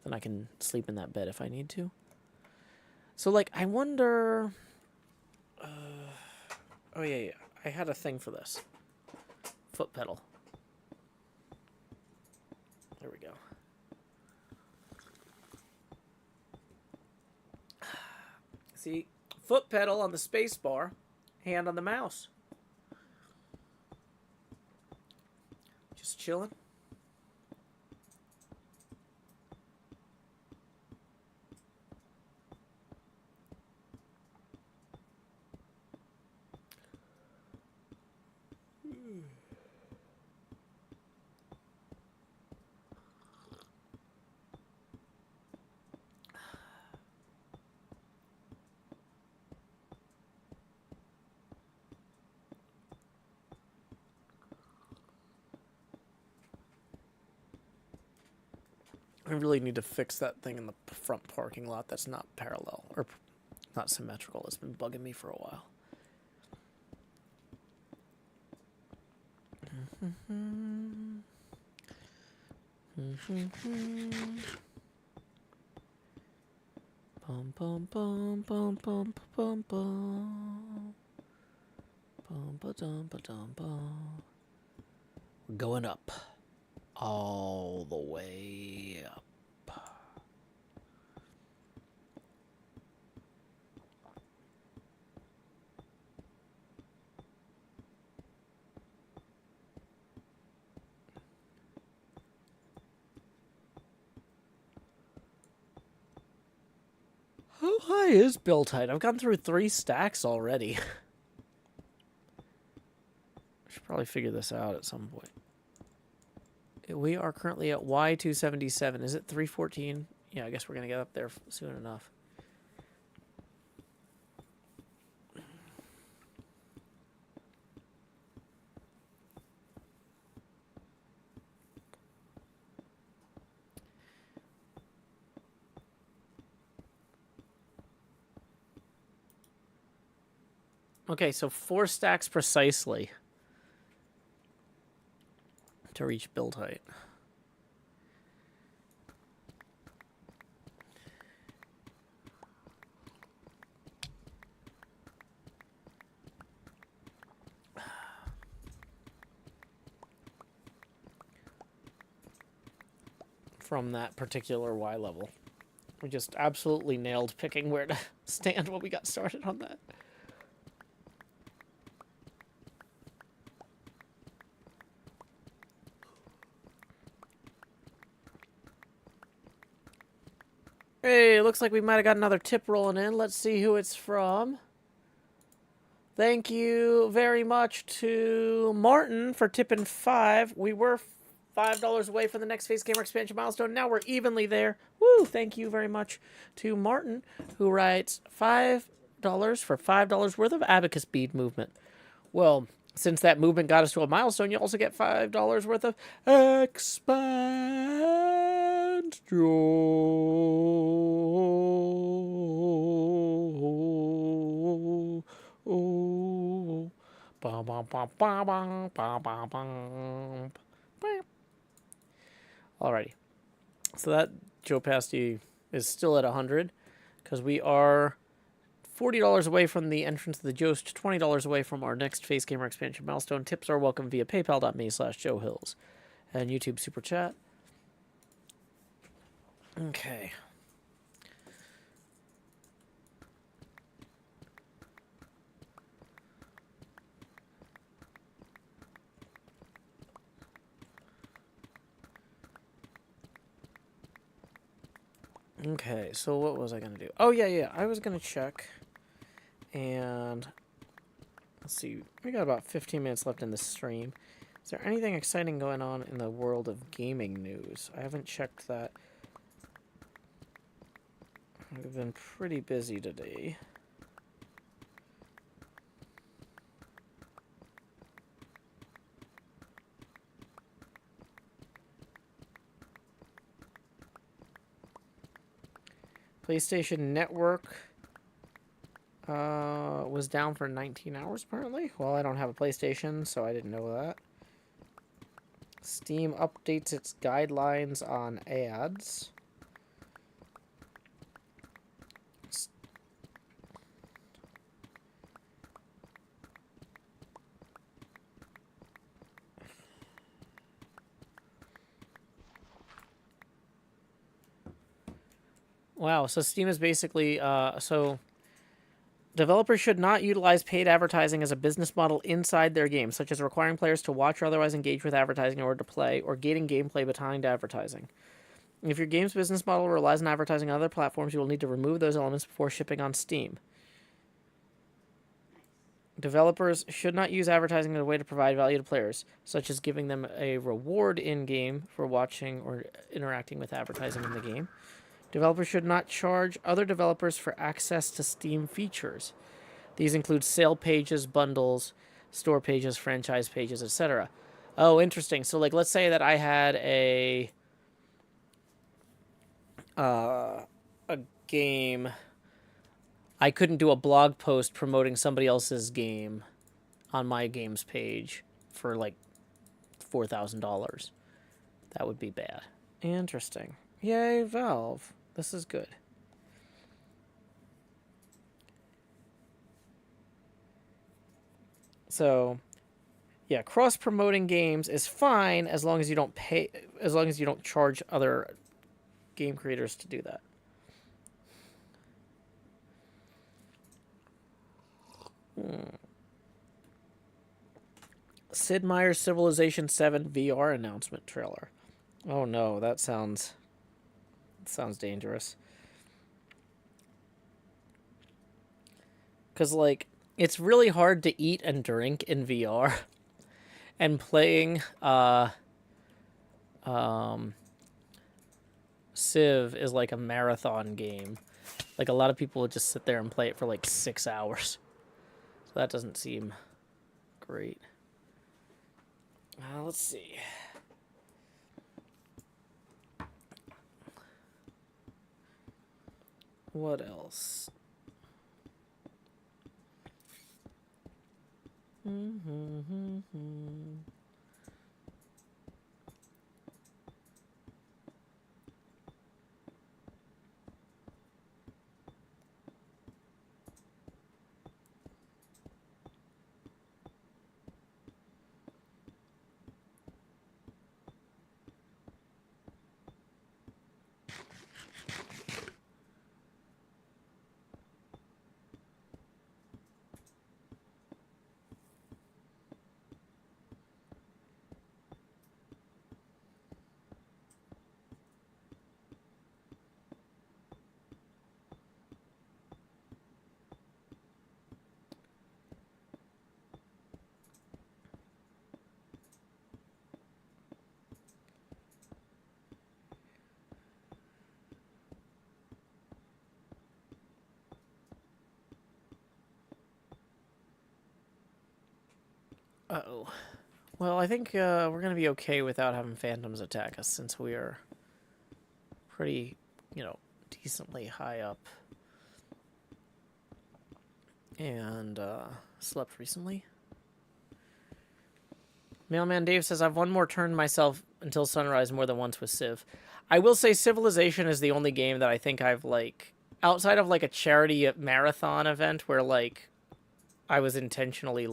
A: Then I can sleep in that bed if I need to. So, like, I wonder... oh, yeah. I had a thing for this. Foot pedal. There we go. See? Foot pedal on the space bar. Hand on the mouse. chilling. I really need to fix that thing in the front parking lot that's not parallel, or not symmetrical. It's been bugging me for a while. Bum bum bum bum bum bum bum. Bum ba dum ba dum bum. We're going up. All the way up. How high is build height? I've gone through 3 stacks already. I should probably figure this out at some point. We are currently at Y277. Is it 314? Yeah, I guess we're going to get up there soon enough. Okay, so 4 stacks precisely to reach build height. From that particular Y level. We just absolutely nailed picking where to stand when we got started on that. Hey, looks like we might have got another tip rolling in. Let's see who it's from. Thank you very much to Martin for tipping 5. We were $5 away from the next Face Gamer expansion milestone. Now we're evenly there. Woo! Thank you very much to Martin, who writes $5 for $5 worth of abacus bead movement. Well, since that movement got us to a milestone, you also get $5 worth of expand joy. Oh, bum, bum, bum, bum, bum, bum, bum, bum. Alrighty, so that Joe Pasty is still at 100 because we are $40 away from the entrance of the Jost, $20 away from our next Face Gamer expansion milestone. Tips are welcome via paypal.me/JoeHills and YouTube Super Chat. Okay. Okay, so what was I going to do? Oh, yeah, I was going to check. And let's see, we got about 15 minutes left in the stream. Is there anything exciting going on in the world of gaming news? I haven't checked that. We've been pretty busy today. PlayStation Network was down for 19 hours, apparently. Well, I don't have a PlayStation, so I didn't know that. Steam updates its guidelines on ads. Wow, so Steam is basically, so Developers should not utilize paid advertising as a business model inside their games, such as requiring players to watch or otherwise engage with advertising in order to play, or gating gameplay behind advertising. If your game's business model relies on advertising on other platforms, you will need to remove those elements before shipping on Steam. Developers should not use advertising as a way to provide value to players, such as giving them a reward in-game for watching or interacting with advertising in the game. Developers should not charge other developers for access to Steam features. These include sale pages, bundles, store pages, franchise pages, etc. Oh, interesting. So, like, let's say that I had a game. I couldn't do a blog post promoting somebody else's game on my games page for like $4,000. That would be bad. Interesting. Yay, Valve. This is good. So, yeah, cross-promoting games is fine as long as you don't pay, as long as you don't charge other game creators to do that. Sid Meier's Civilization 7 VR announcement trailer. Oh no, that sounds dangerous. Cause like it's really hard to eat and drink in VR, and playing Civ is like a marathon game. Like a lot of people would just sit there and play it for like 6 hours. So that doesn't seem great. Let's see. What else? Uh-oh. Well, I think we're going to be okay without having phantoms attack us since we are pretty, decently high up. And slept recently. Mailman Dave says, I've one more turn myself until sunrise more than once with Civ. I will say Civilization is the only game that I think I've, outside of, a charity marathon event where, I was intentionally,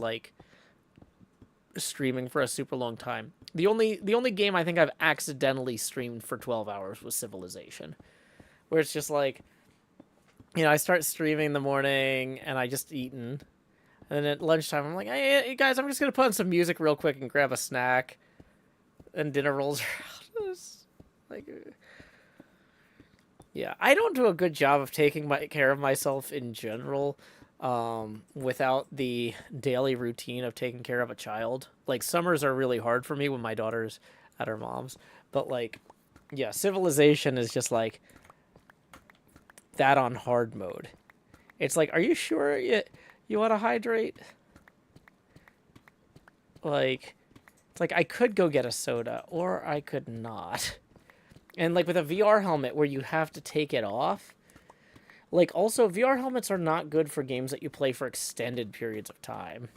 A: streaming for a super long time. The only game I think I've accidentally streamed for 12 hours was Civilization. Where it's just I start streaming in the morning and I just eaten. And then at lunchtime, I'm like, hey, guys, I'm just going to put on some music real quick and grab a snack. And dinner rolls around. Yeah, I don't do a good job of taking care of myself in general without the daily routine of taking care of a child. Summers are really hard for me when my daughter's at her mom's. But, yeah, Civilization is just, that on hard mode. It's are you sure you want to hydrate? It's I could go get a soda, or I could not. And, with a VR helmet where you have to take it off, also, VR helmets are not good for games that you play for extended periods of time.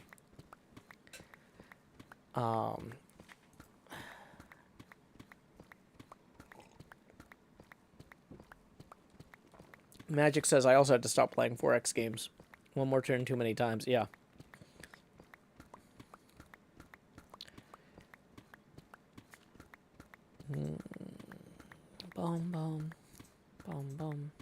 A: Magic says, I also had to stop playing 4X games. One more turn too many times. Yeah. Boom, boom. Boom, boom.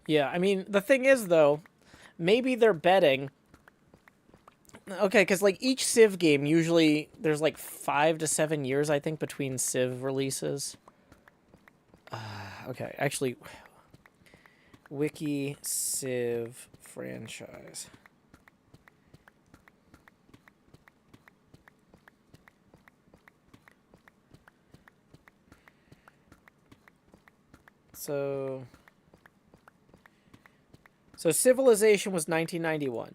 A: Yeah, I mean, the thing is, though, maybe they're betting. Okay, because, like, each Civ game, usually there's, like, 5 to 7 years, I think, between Civ releases. Okay, actually, Wiki Civ franchise. So Civilization was 1991.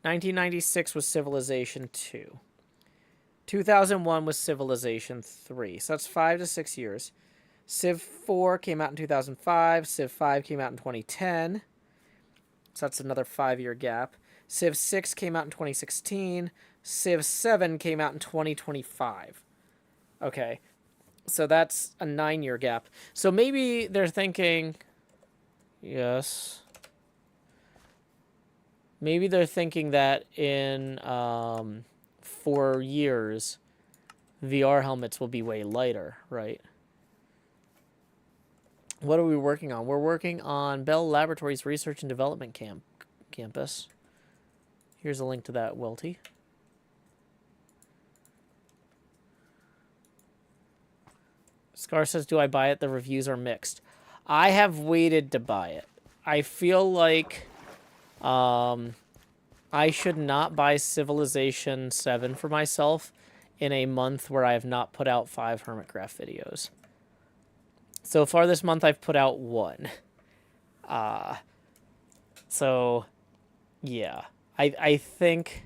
A: 1996 was Civilization 2. 2001 was Civilization 3. So that's 5 to 6 years. Civ 4 came out in 2005. Civ 5 came out in 2010. So that's another 5-year gap. Civ 6 came out in 2016. Civ 7 came out in 2025. Okay. So that's a 9-year gap. So maybe they're thinking... Yes. Maybe they're thinking that in 4 years, VR helmets will be way lighter, right? What are we working on? We're working on Bell Laboratories Research and Development Campus. Here's a link to that, Welty. Scar says, do I buy it? The reviews are mixed. I have waited to buy it. I feel like I should not buy Civilization 7 for myself in a month where I have not put out 5 HermitCraft videos. So far this month, I've put out 1. So, yeah. I think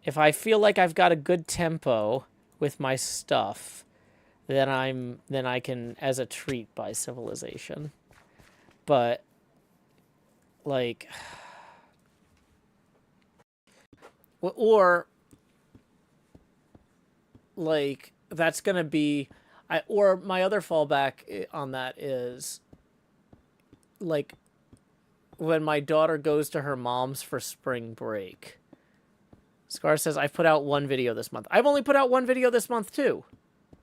A: if I feel like I've got a good tempo with my stuff, then I can, as a treat, buy Civilization. But, like... Or, like, that's going to be... or my other fallback on that is, like, when my daughter goes to her mom's for spring break. Scar says, I've put out 1 video this month. I've only put out 1 video this month, too.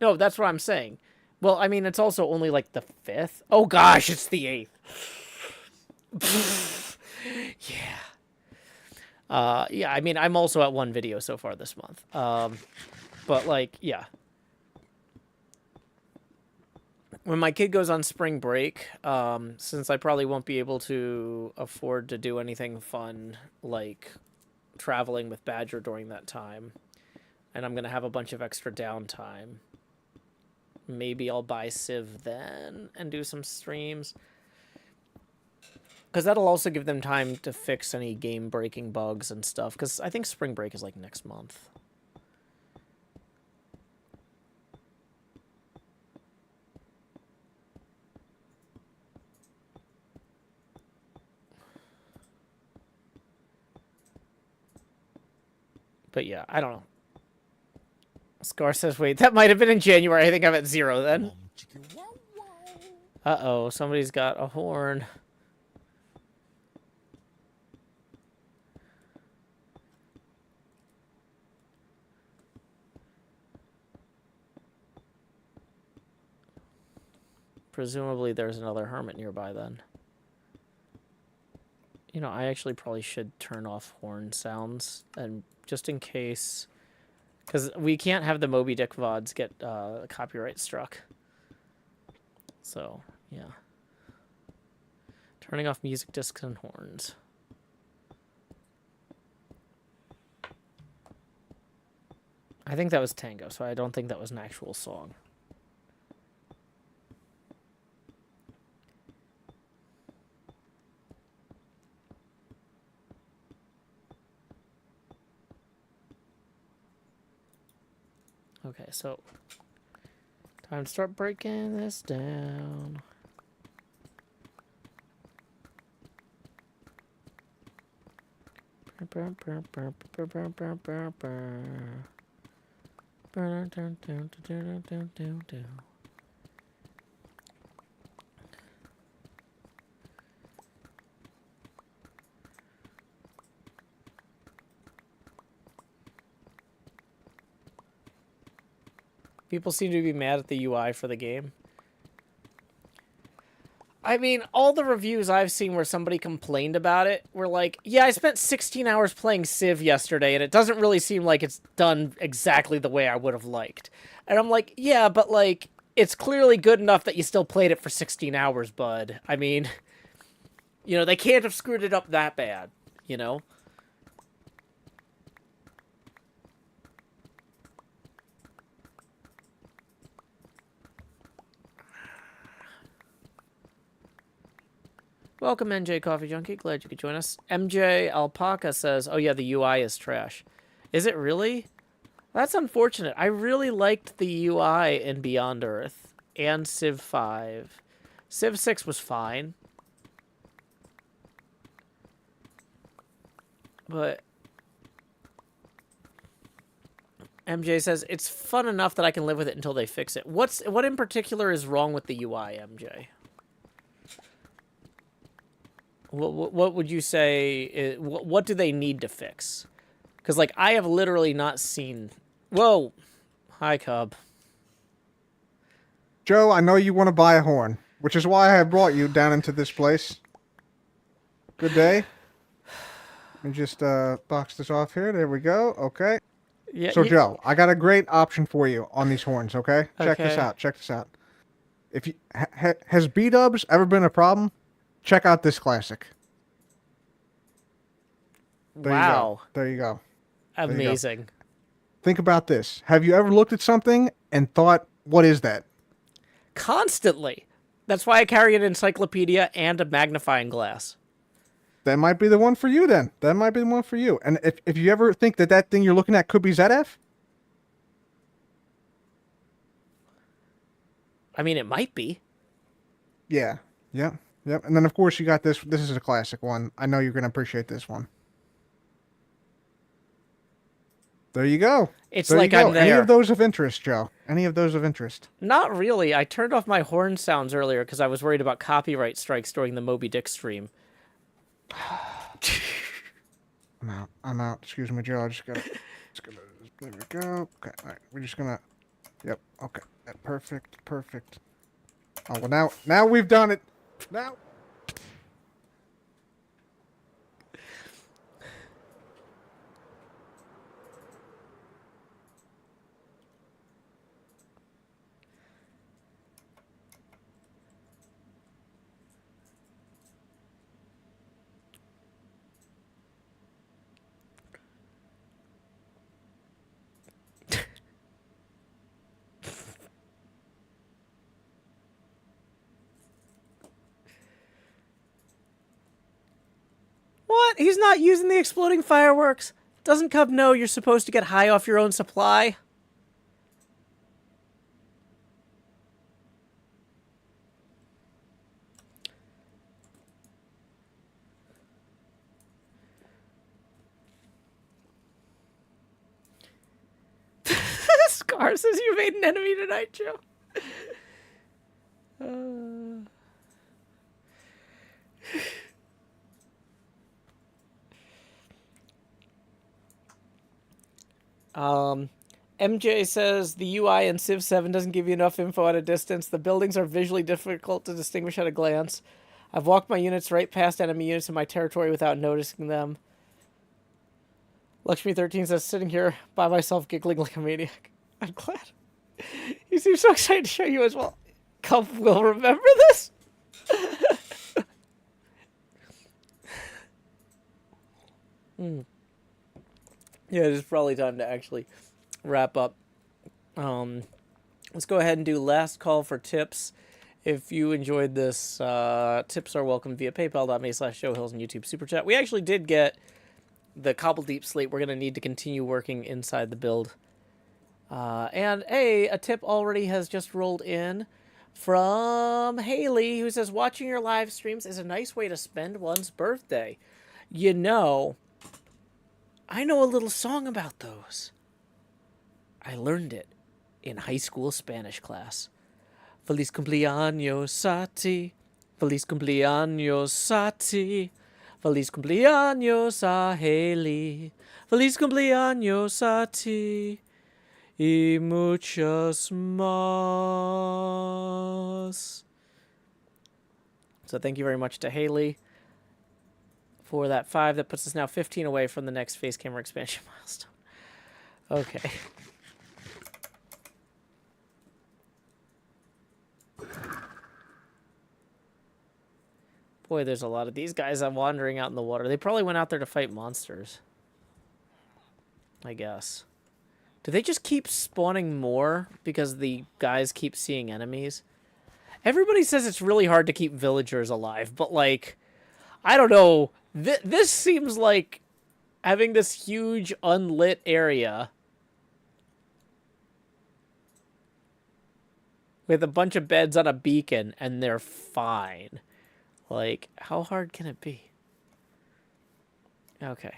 A: No, that's what I'm saying. Well, I mean, it's also only, like, the 5th. Oh, gosh, it's the 8th. Yeah. Yeah, I mean, I'm also at 1 video so far this month. But, like, yeah. When my kid goes on spring break, since I probably won't be able to afford to do anything fun, like traveling with Badger during that time, and I'm going to have a bunch of extra downtime, maybe I'll buy Civ then and do some streams. Because that'll also give them time to fix any game-breaking bugs and stuff. Because I think spring break is like next month. But yeah, I don't know. Scar says, wait, that might have been in January. I think I'm at 0 then. Uh-oh, somebody's got a horn. Presumably there's another hermit nearby then. You know, I actually probably should turn off horn sounds, and just in case... Because we can't have the Moby Dick VODs get copyright struck. So, yeah. Turning off music discs and horns. I think that was Tango, so I don't think that was an actual song. Okay, so time to start breaking this down. People seem to be mad at the UI for the game. I mean, all the reviews I've seen where somebody complained about it were like, yeah, I spent 16 hours playing Civ yesterday, and it doesn't really seem like it's done exactly the way I would have liked. And I'm like, yeah, but, like, it's clearly good enough that you still played it for 16 hours, bud. I mean, you know, they can't have screwed it up that bad, you know? Welcome, NJ Coffee Junkie. Glad you could join us. MJ Alpaca says, oh yeah, the UI is trash. Is it really? That's unfortunate. I really liked the UI in Beyond Earth and Civ 5. Civ 6 was fine. But MJ says, it's fun enough that I can live with it until they fix it. What in particular is wrong with the UI, MJ? What would you say? What do they need to fix? Because, like, I have literally not seen... Whoa! Hi, Cub.
B: Joe, I know you want to buy a horn, which is why I have brought you down into this place. Good day. Let me just box this off here. There we go. Okay.
A: Yeah,
B: So, Joe, I got a great option for you on these horns, okay? Check this out. Check this out. If you has B-dubs ever been a problem? Check out this classic.
A: Wow.
B: There you go.
A: Amazing.
B: You go. Think about this. Have you ever looked at something and thought, what is that?
A: Constantly. That's why I carry an encyclopedia and a magnifying glass.
B: That might be the one for you then. That might be the one for you. And if you ever think that thing you're looking at could be ZF?
A: I mean, it might be.
B: Yeah. Yep. Yep. And then, of course, you got this. This is a classic one. I know you're going to appreciate this one. There you go.
A: It's
B: there
A: like I'm there.
B: Any of those of interest, Joe? Any of those of interest?
A: Not really. I turned off my horn sounds earlier because I was worried about copyright strikes during the Moby Dick stream.
B: I'm out. I'm out. Excuse me, Joe. I just gotta. There we go. Okay. All right. We're just gonna. Yep. Okay. Perfect. Perfect. Oh well. Now we've done it. Now.
A: What? He's not using the exploding fireworks? Doesn't Cub know you're supposed to get high off your own supply? Scar says you made an enemy tonight, Joe. MJ says the UI in Civ 7 doesn't give you enough info at a distance. The buildings are visually difficult to distinguish at a glance. I've walked my units right past enemy units in my territory without noticing them. Lakshmi13 says, sitting here by myself giggling like a maniac. I'm glad. You seem so excited to show you as well. Cub will remember this? Yeah, it is probably time to actually wrap up. Let's go ahead and do last call for tips. If you enjoyed this, tips are welcome via paypal.me/showhills and YouTube Super Chat. We actually did get the Cobble Deep slate. We're going to need to continue working inside the build. And a tip already has just rolled in from Haley, who says, watching your live streams is a nice way to spend one's birthday. You know, I know a little song about those. I learned it in high school Spanish class. Feliz cumpleaños a ti. Feliz cumpleaños a ti. Feliz cumpleaños a Haley. Feliz cumpleaños a ti. y muchos más. So thank you very much to Haley for that 5. That puts us now 15 away from the next face camera expansion milestone. Okay. Boy, there's a lot of these guys wandering out in the water. They probably went out there to fight monsters. I guess. Do they just keep spawning more because the guys keep seeing enemies? Everybody says it's really hard to keep villagers alive, but, like, I don't know. This seems like having this huge unlit area with a bunch of beds on a beacon, and they're fine. Like, how hard can it be? Okay.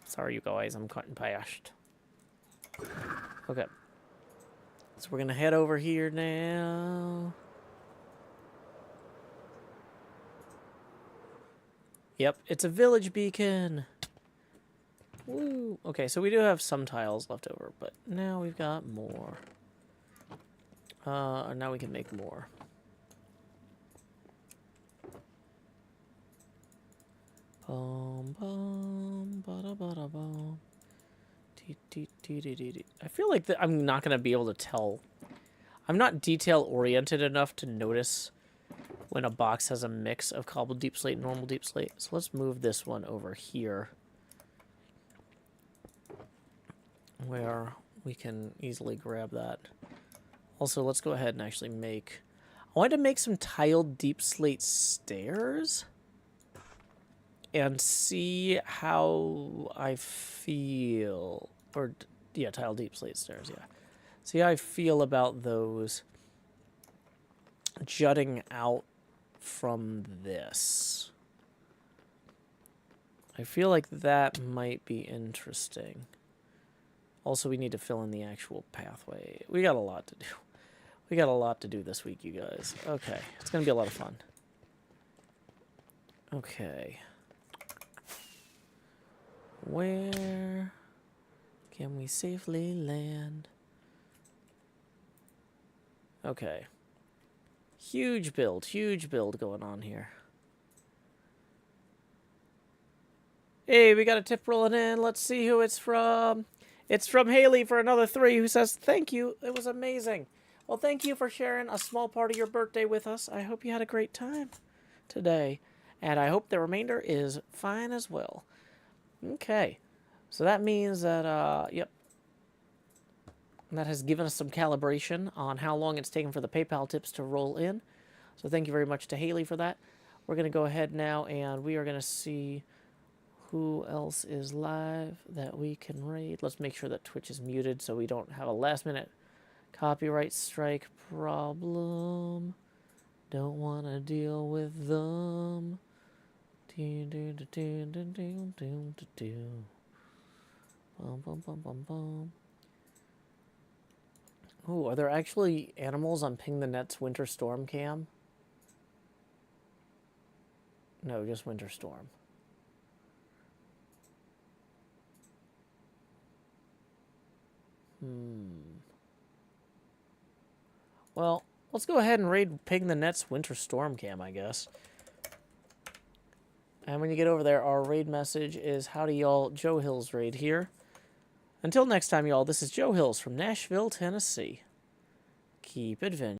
A: Sorry, you guys. I'm cutting past. Okay. So we're going to head over here now. Yep, it's a village beacon. Woo. Okay, so we do have some tiles left over, but now we've got more. Now we can make more. Bum, bum, bada, bada, bum. I feel like I'm not going to be able to tell. I'm not detail-oriented enough to notice when a box has a mix of cobbled deep slate and normal deep slate. So let's move this one over here, where we can easily grab that. Also, let's go ahead and actually make... I wanted to make some tiled deep slate stairs and see how I feel. Or, yeah, tiled deep slate stairs, yeah. See how I feel about those jutting out from this. I feel like that might be interesting. Also, we need to fill in the actual pathway. We got a lot to do. We got a lot to do this week, you guys. Okay, it's going to be a lot of fun. Okay. Where can we safely land? Okay. Huge build going on here. Hey, we got a tip rolling in. Let's see who it's from. It's from Haley for another 3, who says, thank you. It was amazing. Well, thank you for sharing a small part of your birthday with us. I hope you had a great time today. And I hope the remainder is fine as well. Okay. So that means that, yep. That has given us some calibration on how long it's taken for the PayPal tips to roll in. So thank you very much to Haley for that. We're going to go ahead now and we are going to see who else is live that we can raid. Let's make sure that Twitch is muted so we don't have a last minute copyright strike problem. Don't want to deal with them. Ooh, are there actually animals on Ping the Net's Winter Storm cam? No, just Winter Storm. Well, let's go ahead and raid Ping the Net's Winter Storm cam, I guess. And when you get over there, our raid message is, howdy y'all, Joe Hills raid here. Until next time, y'all, this is Joe Hills from Nashville, Tennessee. Keep adventuring.